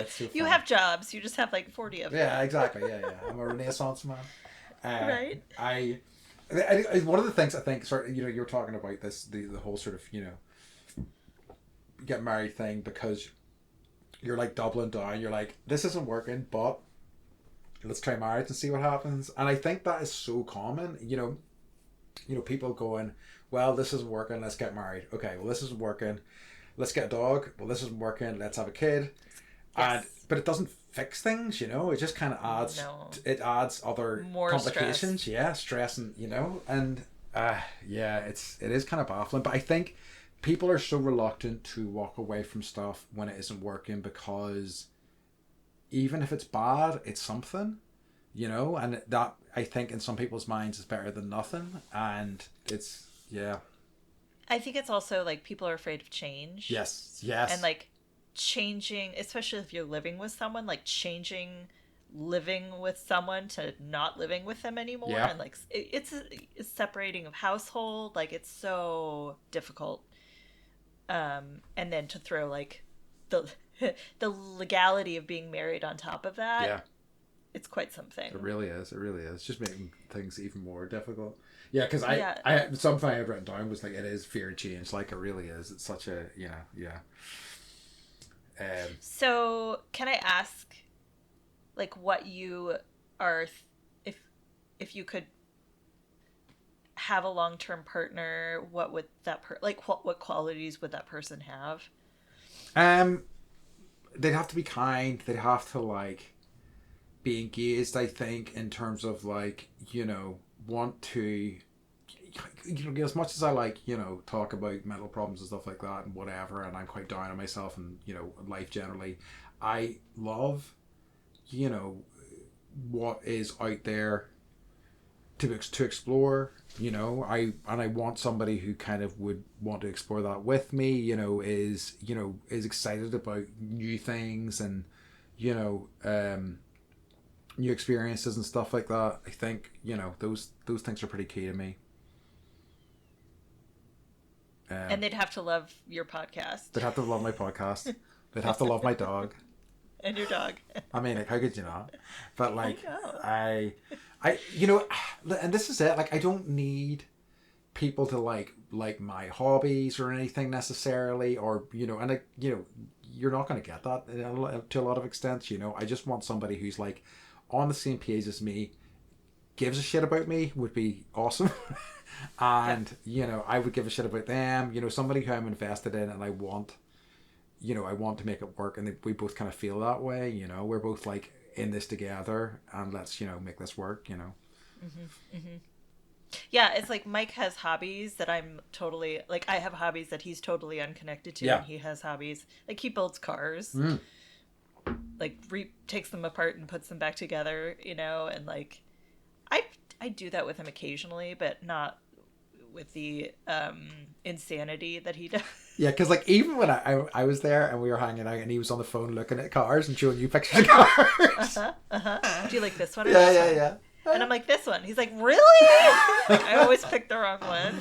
So you have jobs. You just have like 40 of them. Yeah, exactly. Yeah. I'm a Renaissance man. Right. I one of the things I think, sort of, you know, you're talking about this, the whole sort of, you know, get married thing, because you're like doubling down. You're like, this isn't working, but let's try marriage and see what happens. And I think that is so common, you know, people going, well, this isn't working, let's get married. Okay, well, this isn't working, let's get a dog. Well, this isn't working, let's have a kid. But it doesn't fix things, you know. It just kind of adds it adds other more complications. Stress and, you know, and it is kind of baffling. But I think people are so reluctant to walk away from stuff when it isn't working, because even if it's bad, it's something, and that, I think, in some people's minds is better than nothing. And it's, yeah. I think it's also like people are afraid of change. Yes. And like changing, especially if you're living with someone, like changing living with someone to not living with them anymore. Yeah. And like it's separating of household. Like it's so difficult. And then to throw like the the legality of being married on top of that. Yeah. It's quite something. It really is. It's just making things even more difficult. Yeah, because I something I had written down was like, it is fear of change. Like, it really is. It's such a, yeah. So can I ask, like, what you are, if you could have a long-term partner, what would that what qualities would that person have? They'd have to be kind. They'd have to like be engaged, I think, in terms of like, want to, as much as I like, talk about mental problems and stuff like that and whatever, and I'm quite down on myself and, life generally, I love, what is out there to explore, I want somebody who kind of would want to explore that with me, is excited about new things and, new experiences and stuff like that. I think, those things are pretty key to me. And they'd have to love your podcast. They'd have to love my podcast. They'd have to love my dog. And your dog. I mean, like, how could you not? But like, I and this is it. Like, I don't need people to like my hobbies or anything necessarily, or and like, you're not going to get that to a lot of extents. I just want somebody who's like on the same page as me, gives a shit about me would be awesome. And I would give a shit about them, somebody who I'm invested in, and I want to make it work, and we both kind of feel that way. We're both like in this together, and let's make this work. Yeah, it's like Mike has hobbies that I'm totally like. I have hobbies that he's totally unconnected to, and he has hobbies like he builds cars, like takes them apart and puts them back together, and like I do that with him occasionally, but not with the insanity that he does. Yeah, because like even when I was there and we were hanging out and he was on the phone looking at cars and showing you pictures of cars. Do you like this one? Or Yeah. And I'm like, this one. He's like, really? I always pick the wrong one.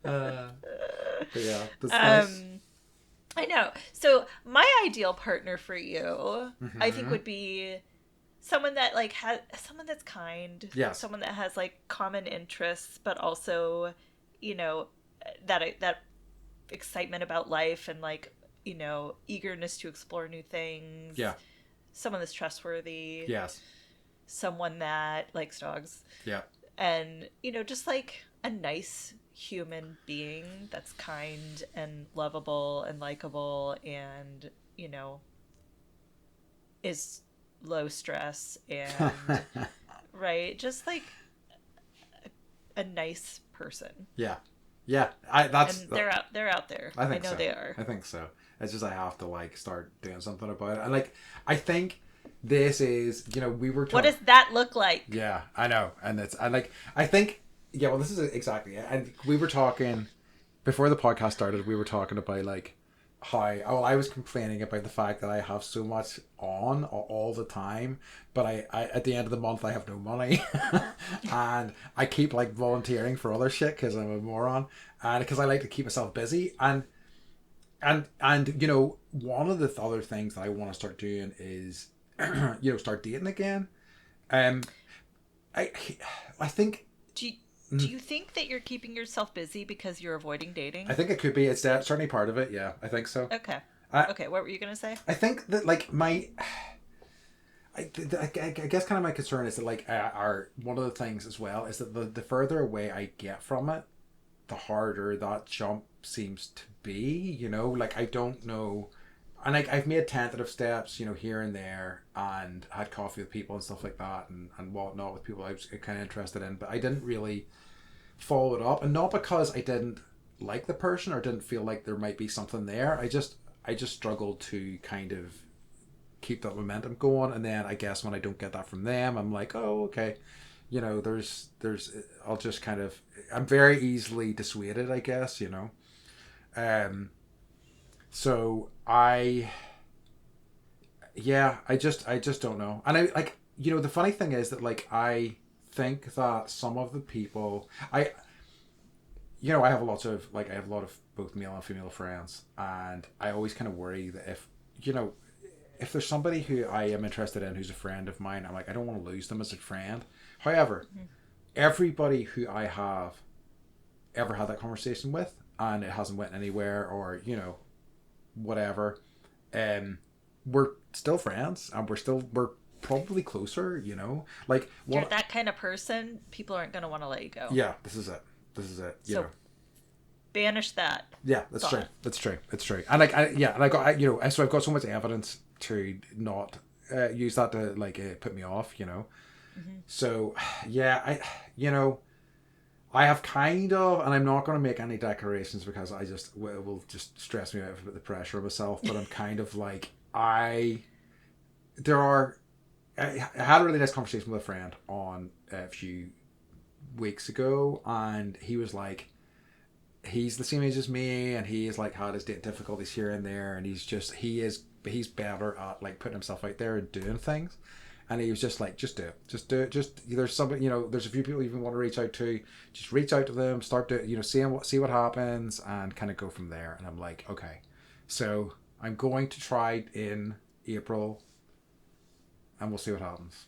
But yeah, that's nice. I know. So my ideal partner for you, I think, would be someone that like has someone that's kind. Yes. Someone that has like common interests, but also, that excitement about life and like, eagerness to explore new things. Yeah. Someone that's trustworthy. Yes. Someone that likes dogs. Yeah. And, just like a nice human being that's kind and lovable and likable and, is low stress and, right? Just like a nice person. Yeah. And they're out there. I think know so. They are. I think so. It's just I have to like start doing something about it. And like, I think this is, we were talking... What does that look like? Yeah, I know. And I think, well, this is exactly it. And we were talking, before the podcast started, we were talking about like how, I was complaining about the fact that I have so much on all the time, but I at the end of the month, I have no money. And I keep like volunteering for other shit because I'm a moron. And because I like to keep myself busy. And one of the other things that I want to start doing is start dating again. I think. Do you think that you're keeping yourself busy because you're avoiding dating? I think it could be. It's certainly part of it. Yeah, I think so. Okay. Okay. What were you gonna say? I think that like I guess kind of my concern is that like one of the things as well is that the further away I get from it, the harder that jump seems to be. Like I don't know. And like I've made tentative steps, here and there, and had coffee with people and stuff like that, and whatnot with people I was kind of interested in, but I didn't really follow it up, and not because I didn't like the person or didn't feel like there might be something there. I just struggled to kind of keep that momentum going, and then I guess when I don't get that from them, I'm like, oh, okay, there's I'll just kind of, I'm very easily dissuaded, I guess, um so I just don't know. And I like, the funny thing is that, like, I think that some of the people I have I have a lot of both male and female friends, and I always kind of worry that if there's somebody who I am interested in who's a friend of mine, I'm like, I don't want to lose them as a friend. However, everybody who I have ever had that conversation with, and it hasn't went anywhere, or whatever, we're still friends, and we're probably closer. Like, You're that kind of person. People aren't going to want to let you go. Yeah, this is it. So banish that. Yeah, that's true. That's true. It's true. And like, and I got, so I've got so much evidence to not use that to put me off. So yeah, I have kind of, and I'm not going to make any declarations because it will just stress me out with the pressure of myself. But I'm kind of like, I had a really nice conversation with a friend on a few weeks ago, and he was like, he's the same age as me, and he has had his difficulties here and there, and he's better at putting himself out there and doing things. And he was just like, just do it. There's somebody, there's a few people you even want to reach out to. Just reach out to them, start to, see what happens, and kind of go from there. And I'm like, okay, so I'm going to try in April, and we'll see what happens.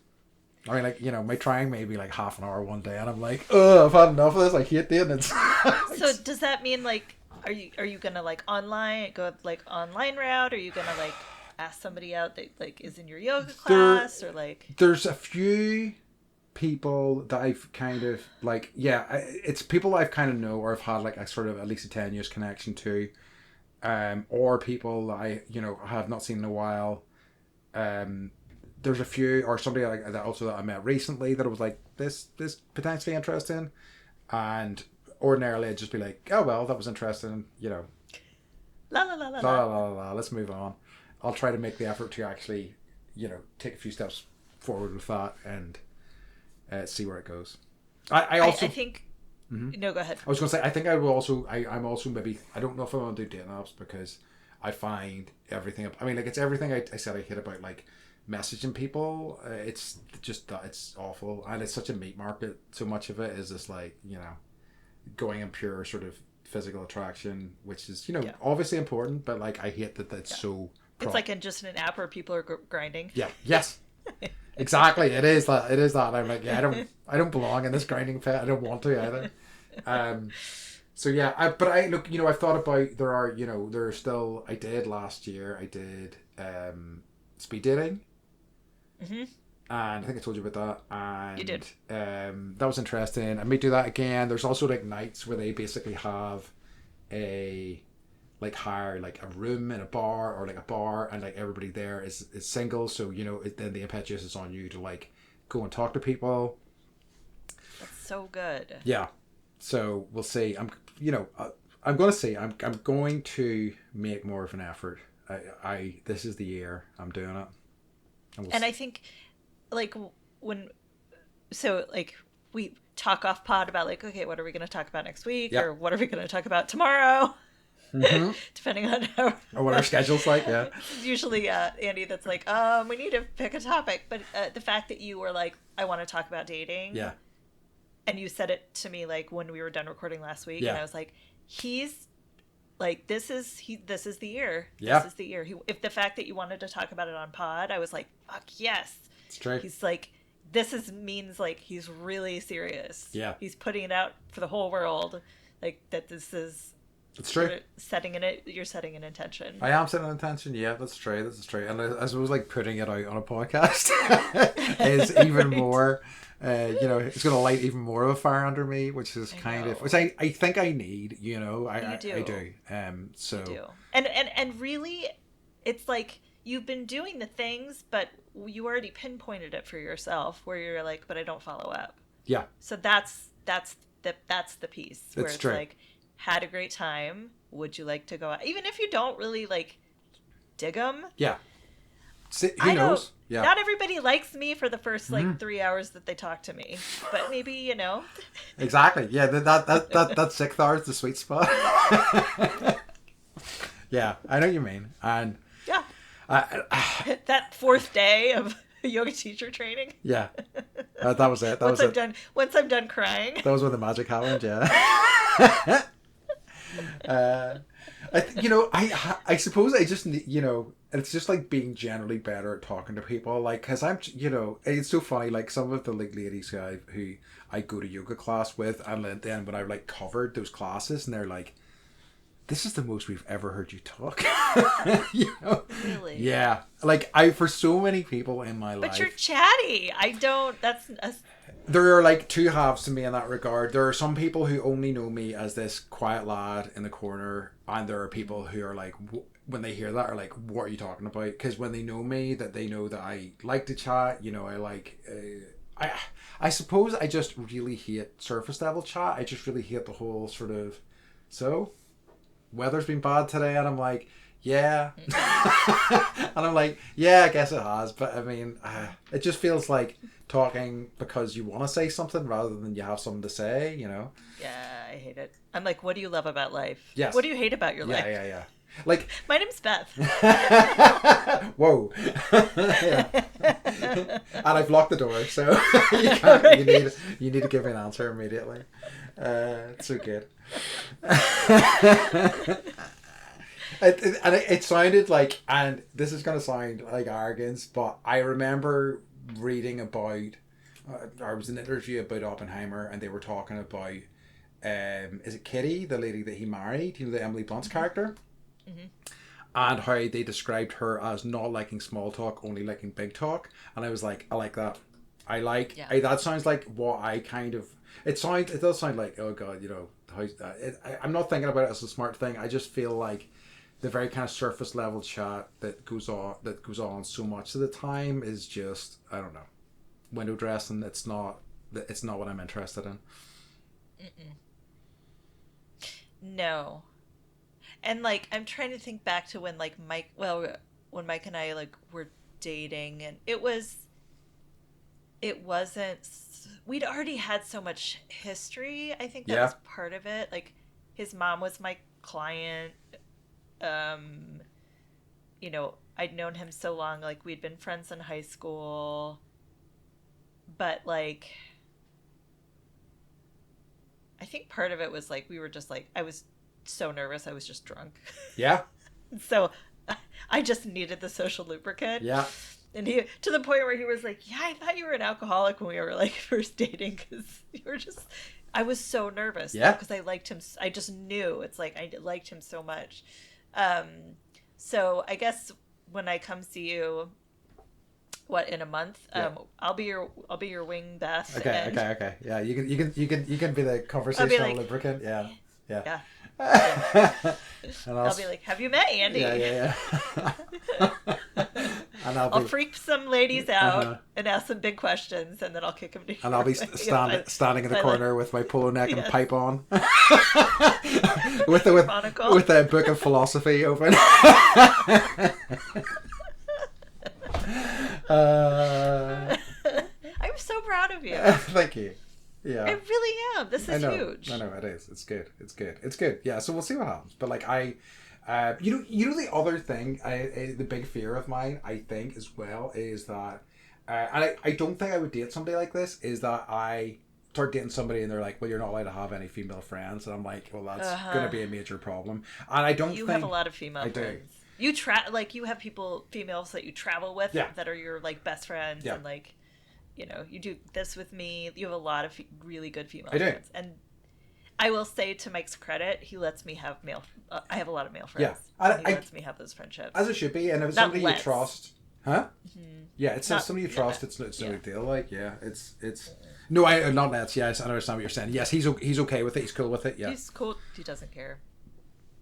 I mean, my trying maybe half an hour one day, and I'm like, oh, I've had enough of this. I hate doing it. So does that mean are you gonna go online route? Are you gonna ask somebody out that is in your yoga class, or There's a few people that I've kind of it's people I've kind of know, or I've had a sort of at least a 10 years connection to, or people that I have not seen in a while. There's a few, or somebody that I met recently that I was like, this potentially interesting, and ordinarily I'd just be like, oh well, that was interesting, la la la la la la la, let's move on. I'll try to make the effort to actually, take a few steps forward with that and see where it goes. I think. Mm-hmm. No, go ahead. I was going to say, I think I will also. I'm also maybe. I don't know if I want to do dating apps because I find everything. I mean, it's everything I said I hate about messaging people. It's just that it's awful, and it's such a meat market. So much of it is just going in pure sort of physical attraction, which is obviously important, but I hate that that's so. It's just an app where people are grinding. Yeah. Yes. Exactly. It is that. It is that. I'm like, yeah, I don't belong in this grinding pit. I don't want to either. So yeah, I've thought about, there's still, I did last year, I did speed dating. Mm-hmm. And I think I told you about that. And you did. That was interesting. I may do that again. There's also nights where they basically have hire a room in a bar, or a bar, and everybody there is single, so then the impetus is on you to go and talk to people. That's so good. Yeah, so we'll see. I'm going to make more of an effort. I this is the year I'm doing it, and I think we talk off pod about okay, what are we going to talk about next week, or what are we going to talk about tomorrow. Mm-hmm. Depending on how or what our schedule's like. Yeah, it's usually Andy that's we need to pick a topic, but the fact that you were I want to talk about dating, and you said it to me when we were done recording last week, and I was like, he's this is the year. This is the year. If the fact that you wanted to talk about it on pod, I was like, fuck yes, it's true. He's means he's really serious. Yeah, he's putting it out for the whole world, that this is. It's true. You're setting an intention. I am setting an intention. Yeah, that's true. And I suppose putting it out on a podcast is even more. It's going to light even more of a fire under me, which is which I think I need. I do. You do. And really, it's you've been doing the things, but you already pinpointed it for yourself, where you're but I don't follow up. Yeah. So that's the piece where it's it's true. had a great time. Would you like to go out? Even if you don't really like dig them. Yeah. See, who I knows? don't. Yeah. Not everybody likes me for the first like 3 hours that they talk to me, but maybe Exactly. Yeah. That 6 hours is the sweet spot. Yeah, I know what you mean, and yeah, I that fourth day of yoga teacher training. yeah, that was it. That was it. Once I'm done crying. That was when the magic happened. Yeah. I suppose I just it's just like being generally better at talking to people, like, because I'm it's so funny, like some of the like ladies who I go to yoga class with, and then when I like covered those classes, and they're like, this is the most we've ever heard you talk. Really? Yeah, like for so many people in my life, but you're chatty. There are like two halves to me in that regard. There are some people who only know me as this quiet lad in the corner, and there are people who are like, when they hear that, are like, what are you talking about? Because when they know me, that they know that I like to chat. I like I suppose I just really hate surface level chat. I just really hate the whole sort of, so weather's been bad today, and I'm like, yeah. And I'm like, yeah, I guess it has, but I mean, it just feels like talking because you want to say something rather than you have something to say, Yeah, I hate it. I'm like, what do you love about life? Yes. What do you hate about your life? Yeah. Like, my name's Beth. Whoa. Yeah. And I've locked the door, so you can't. Right. You need to give me an answer immediately. It's so good. It sounded like, and this is going to sound like arrogance, but I remember reading about, there was an interview about Oppenheimer, and they were talking about, is it Kitty, the lady that he married, the Emily Blunt's character? Mm-hmm. And how they described her as not liking small talk, only liking big talk. And I was like, I like that. That sounds like what I kind of, it does sound like, oh God, I'm not thinking about it as a smart thing. I just feel like the very kind of surface level chat that goes on so much of the time is just, I don't know, window dressing. It's not what I'm interested in. Mm-mm. No. And like, I'm trying to think back to when like when Mike and I like were dating, and it wasn't, we'd already had so much history. I think that was part of it. Like, his mom was my client. I'd known him so long, like we'd been friends in high school, but like, I think part of it was like, we were just like, I was so nervous, I was just drunk. Yeah. So I just needed the social lubricant. Yeah. And he, to the point where he was like, yeah, I thought you were an alcoholic when we were like first dating, because you were just, I was so nervous. Yeah. Because I liked him. I just knew, it's like, I liked him so much. So I guess when I come see you, in a month, I'll be your wing, Beth. Okay. Yeah, you can be the conversational lubricant. Yeah. And I'll be like, have you met Andy? Yeah. And I'll freak some ladies out and ask some big questions, and then I'll kick them to you. And I'll be standing in the corner with my polo neck and a pipe on, with a book of philosophy open. I'm so proud of you. Thank you. Yeah, I really am. This is huge. I know it is. It's good. Yeah, so we'll see what happens. But like the other thing, the big fear of mine, I think as well, is that, and I don't think I would date somebody like this, is that I start dating somebody and they're like, well, you're not allowed to have any female friends, and I'm like, well, that's going to be a major problem. And I don't. You have a lot of female friends. You you have females that you travel with, that are your like best friends, and like, you do this with me. You have a lot of really good female friends. And I will say, to Mike's credit, he lets me have I have a lot of male friends. Yeah. He lets me have those friendships. As it should be. And if it's somebody you trust. Huh? Mm-hmm. Yeah, it's somebody you trust. It's no big deal. Like, yeah, it's. No, not Nets. Yes, I understand what you're saying. Yes, he's okay with it. He's cool with it. Yeah. He's cool. He doesn't care.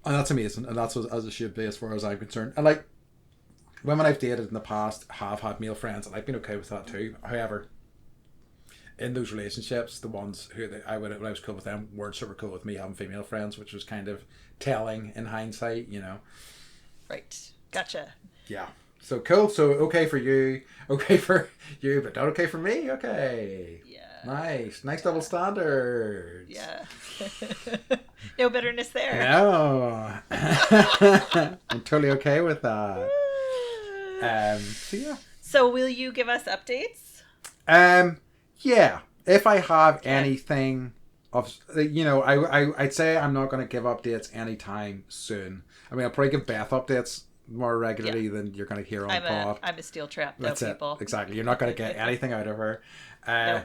And that's amazing. And that's as it should be, as far as I'm concerned. And like, women I've dated in the past have had male friends, and I've been okay with that too. However, in those relationships, the ones when I was cool with them weren't super cool with me having female friends, which was kind of telling in hindsight, you know. Right. Gotcha. Yeah. So cool. So okay for you, but not okay for me. Okay. Yeah. Nice double standards. Yeah. No bitterness there. No. I'm totally okay with that. So yeah. So will you give us updates? Yeah. If I have anything of, you know, I'd say I'm not going to give updates anytime soon. I mean, I'll probably give Beth updates more regularly than you're going to hear on the pod. I'm a steel trap, though, That's people. it. Exactly. You're not going to get anything out of her. No.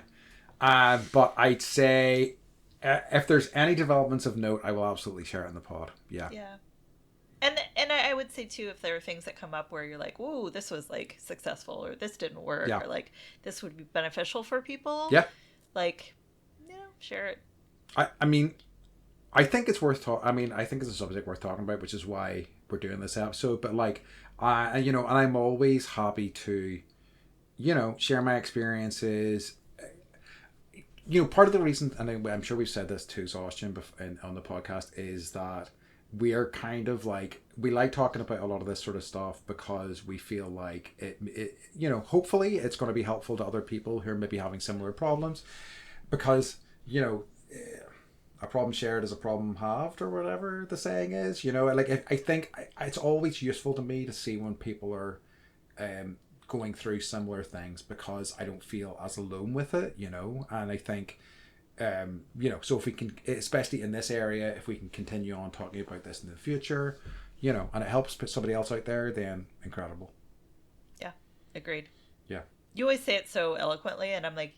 But I'd say if there's any developments of note, I will absolutely share it in the pod. Yeah. Yeah. And I would say, too, if there are things that come up where you're like, ooh, this was, like, successful, or this didn't work, or, like, this would be beneficial for people. Yeah. Like, you know, share it. I mean, I think it's worth talking. I mean, I think it's a subject worth talking about, which is why we're doing this episode. But like, you know, and I'm always happy to, you know, share my experiences. You know, part of the reason, and I'm sure we've said this to exhaustion on the podcast, is that we are kind of like, we like talking about a lot of this sort of stuff because we feel like it you know, hopefully it's going to be helpful to other people who are maybe having similar problems, because, you know, a problem shared is a problem halved, or whatever the saying is, you know. Like, I think it's always useful to me to see when people are going through similar things, because I don't feel as alone with it, you know. And I think you know, so if we can, especially in this area, if we can continue on talking about this in the future, you know, and it helps put somebody else out there, then incredible. Yeah, agreed. Yeah. You always say it so eloquently, and I'm like,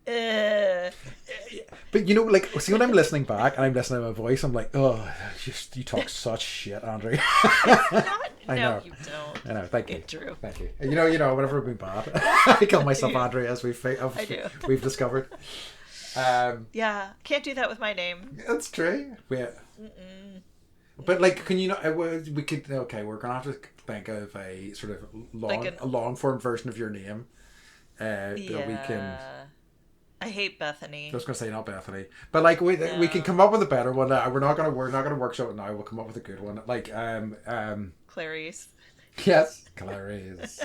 But you know, like, see, when I'm listening back and I'm listening to my voice, I'm like, oh, you talk such shit, Andre. I know. You don't. I know. Thank you. Drew. Thank you. You know, whenever I've been bad, I call myself Andre, as we've discovered. Yeah, can't do that with my name. That's true. But like, can you not? We could. Okay, we're gonna have to think of a sort of long form version of your name. That we can. I hate Bethany. I was gonna say not Bethany, but like we can come up with a better one. We're not gonna workshop it now. We'll come up with a good one. Like Clarice. Yes, Clarice.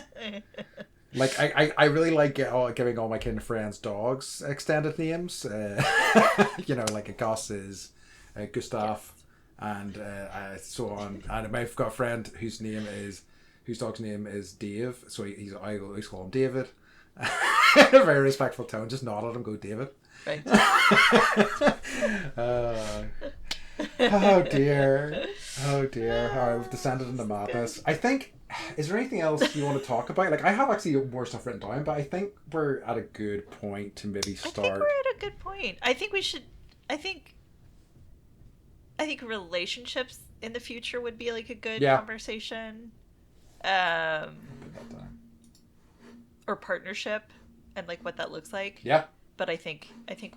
Like I really like giving all my kind of friends dogs extended names. You know, like a Gus is Gustav, and so on. And I've got a friend whose dog's name is Dave. So I always call him David. In a very respectful tone, just nod at him, go David. Right. Oh dear. All right, we've descended into madness. I think, is there anything else you want to talk about? Like, I have actually more stuff written down, but I think we're at a good point to maybe start. I think we're at a good point. I think we should. I think relationships in the future would be like a good conversation. Put that down. Or partnership, and like what that looks like. Yeah. But I think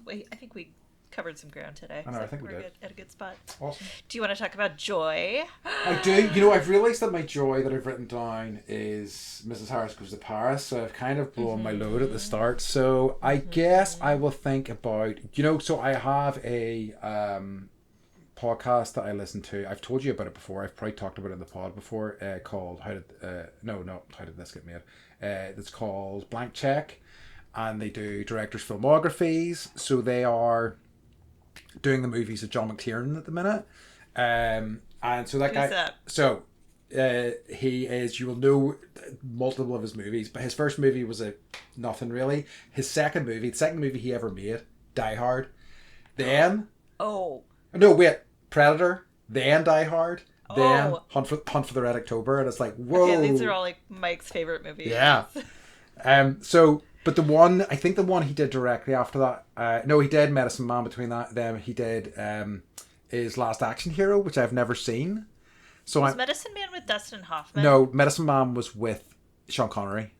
we covered some ground today. I know. I think we did. At a good spot. Awesome. Do you want to talk about joy? I do. You know, I've realised that my joy that I've written down is Mrs. Harris Goes to Paris, so I've kind of blown my load at the start. So I guess I will think about, you know, so I have a podcast that I listen to. I've told you about it before. I've probably talked about it in the pod before, called How Did This Get Made? It's called Blank Check, and they do directors' filmographies. So they are doing the movies of John McTiernan at the minute, and so that guy. That? So he is. You will know multiple of his movies, but his first movie was nothing really. The second movie he ever made, Die Hard. Then Predator. Then Die Hard. Then Hunt for the Red October, and it's like, whoa. Okay, these are all like Mike's favorite movies. Yeah. So, but the one he did directly after that, no, he did Medicine Man. Between them, he did his Last Action Hero, which I've never seen. So was Medicine Man with Dustin Hoffman? No, Medicine Man was with Sean Connery.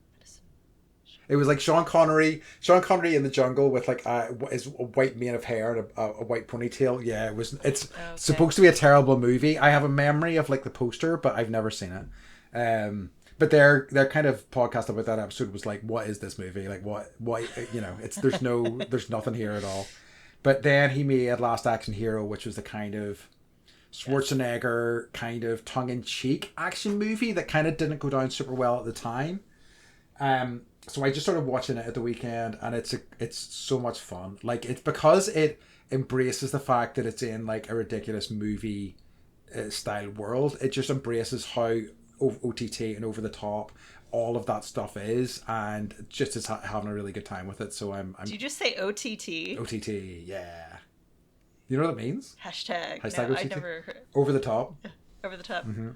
It was like Sean Connery in the jungle with like his white mane of hair and a white ponytail. Yeah, it's supposed to be a terrible movie. I have a memory of like the poster, but I've never seen it. But their kind of podcast about that episode was like, what is this movie? Like, what it's there's nothing here at all. But then he made Last Action Hero, which was the kind of Schwarzenegger kind of tongue-in-cheek action movie that kind of didn't go down super well at the time. So I just started watching it at the weekend, and it's so much fun. Like, it's because it embraces the fact that it's in like a ridiculous movie style world. It just embraces how OTT and over the top all of that stuff is, and just is having a really good time with it. So I'm Did you just say OTT? OTT, yeah. You know what it means? Hashtag. Hashtag No, OTT? I never heard. Over the top. Over the top. Mm-hmm.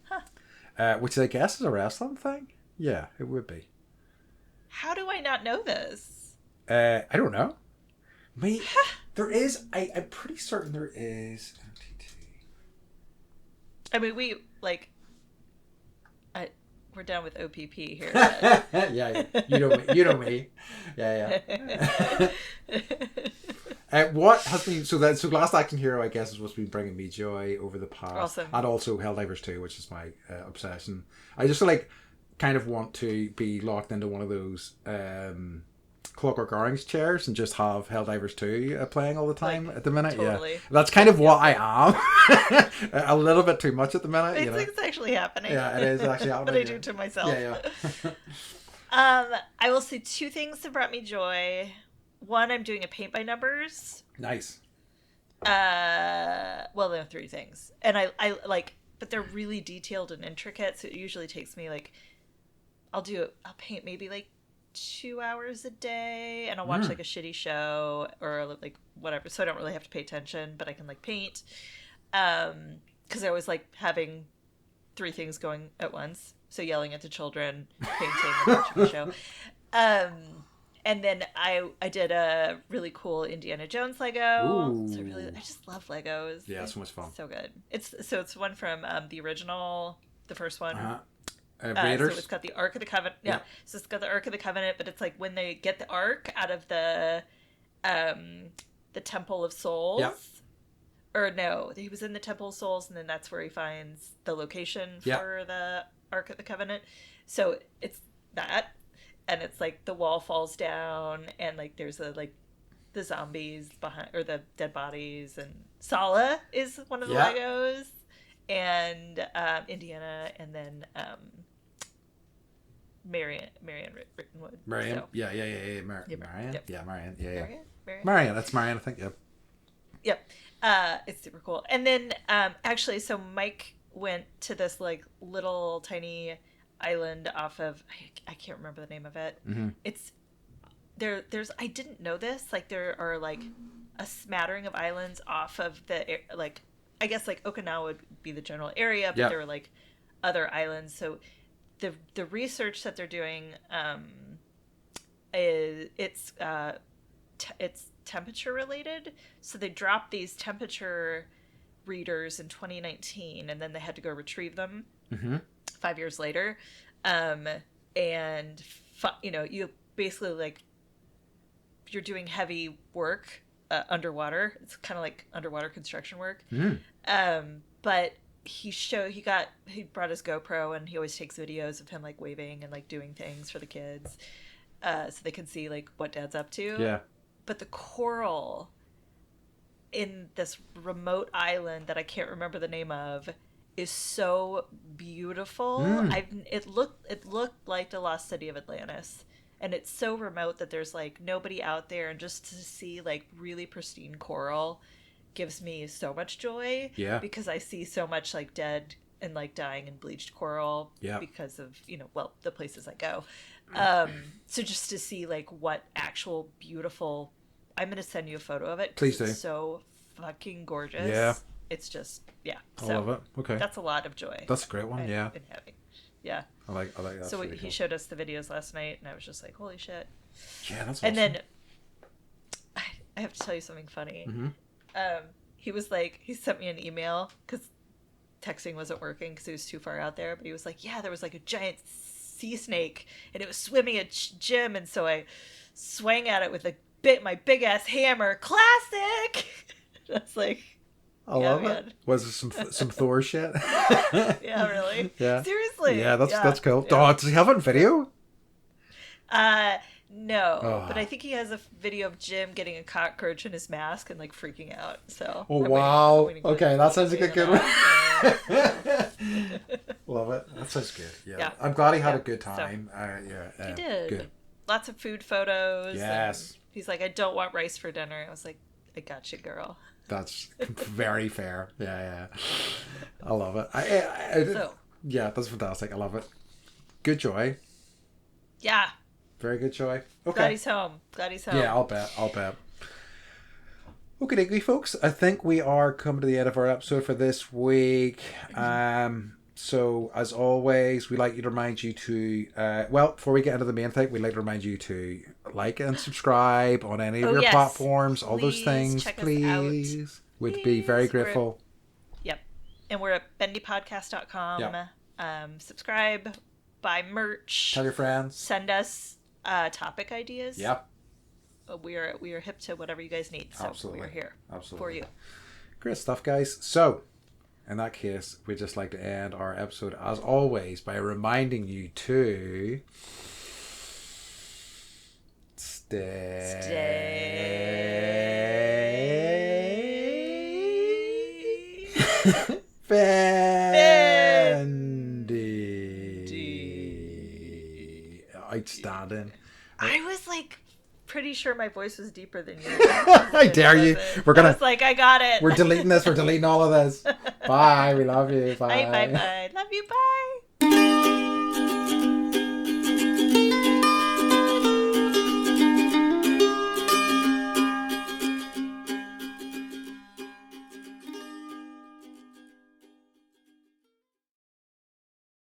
Huh. Which I guess is a wrestling thing. Yeah, it would be. How do I not know this? I don't know. There is. I'm pretty certain there is OTT. I mean, we're down with OPP here. Yeah, you know me. You know me. Yeah. What has been so Last Action Hero, I guess, is what's been bringing me joy over the past, Awesome. And also Helldivers 2, which is my obsession. I just like kind of want to be locked into one of those Clockwork Orange chairs and just have Helldivers 2 playing all the time at the minute. Totally. Yeah, that's kind of what I am. A little bit too much at the minute. I think it's actually happening. Yeah, it is actually happening. What I do to myself. Yeah. I will say two things that brought me joy. One, I'm doing a paint by numbers. Nice. Well, there are three things, and I like, but they're really detailed and intricate. So it usually takes me like, I'll paint maybe like 2 hours a day, and I'll watch like a shitty show or like whatever, so I don't really have to pay attention, but I can like paint. Because I always like having three things going at once, so yelling at the children, painting, and watching the show. And then I did a really cool Indiana Jones Lego. Ooh. So I just love Legos. Yeah, so much fun. So good. It's one from the original, the first one. Raiders. So it's got the Ark of the Covenant. Yeah. So it's got the Ark of the Covenant, but it's like when they get the Ark out of the Temple of Souls. Yep. Or no, he was in the Temple of Souls, and then that's where he finds the location for the Ark of the Covenant. So it's that, and it's like the wall falls down, and like there's the zombies behind, or the dead bodies, and Sala is one of the Legos, and Indiana, and then Marion Rittenwood. Marion. So. Yeah. Marion. Yep. Yeah, Marion. Yeah. Marion. Marion. That's Marion, I think. Yep. Yep. It's super cool. And then actually, so Mike went to this like little tiny island off of, I can't remember the name of it. Mm-hmm. It's there's I didn't know this, like there are like a smattering of islands off of the like, I guess like Okinawa would be the general area, but there are like other islands. So the research that they're doing is it's temperature related. So they dropped these temperature readers in 2019, and then they had to go retrieve them 5 years later. You basically like, you're doing heavy work underwater. It's kind of like underwater construction work. But he brought his GoPro, and he always takes videos of him like waving and like doing things for the kids, so they can see like what Dad's up to. Yeah. But the coral in this remote island that I can't remember the name of is so beautiful. It looked like the lost city of Atlantis, and it's so remote that there's like nobody out there, and just to see like really pristine coral gives me so much joy. Yeah. Because I see so much like dead and like dying and bleached coral. Yeah. Because of the places I go. So just to see like what actual beautiful, I'm gonna send you a photo of it. Please do. It's so fucking gorgeous. Yeah. It's just I love it. Okay. That's a lot of joy. That's a great one. I've Yeah. been having. Yeah. I like that. So really he cool. showed us the videos last night, and I was just like, holy shit. Yeah, that's awesome. And then I have to tell you something funny. He was like, he sent me an email because texting wasn't working because he was too far out there. But he was like, yeah, there was like a giant sea snake, and it was swimming at gym, and so I swang at it with my big ass hammer. Classic. That's like, I love it. Was it some Thor shit? Yeah, really. Yeah. Seriously, Seriously. Yeah, that's cool. Yeah. Oh, does he have it in video? No, Oh. but I think he has a video of Jim getting a cockroach in his mask and like freaking out. So. Oh, I'm wow. waiting for Okay, that sounds like a good one. that. Love it. That sounds good. Yeah. Yeah. I'm glad he had a Yeah. good time. He did. Good. Lots of food photos. Yes. And he's like, I don't want rice for dinner. I was like, I got you, girl. That's very fair. Yeah. I love it. Yeah, that's fantastic. I love it. Good Joy. Yeah. Very good Joy. Okay. Glad he's home. Yeah, I'll bet. Okay, dokie, folks. I think we are coming to the end of our episode for this week. So, as always, we like you to remind you to, before we get into the main thing, we'd like to remind you to like and subscribe on any of your platforms, all those things, please. We'd be very grateful. Yep. And we're at bendypodcast.com. Yep. Subscribe, buy merch. Tell your friends. Send us topic ideas. Yep. We are hip to whatever you guys need. So Absolutely. we're here for you. Great stuff, guys. So, in that case, we'd just like to end our episode, as always, by reminding you to stay Bendy. Outstanding. I was like pretty sure my voice was deeper than yours. I dare you. I was like, I got it. We're deleting this. We're deleting all of this. Bye. We love you. Bye. Bye. Love you. Bye.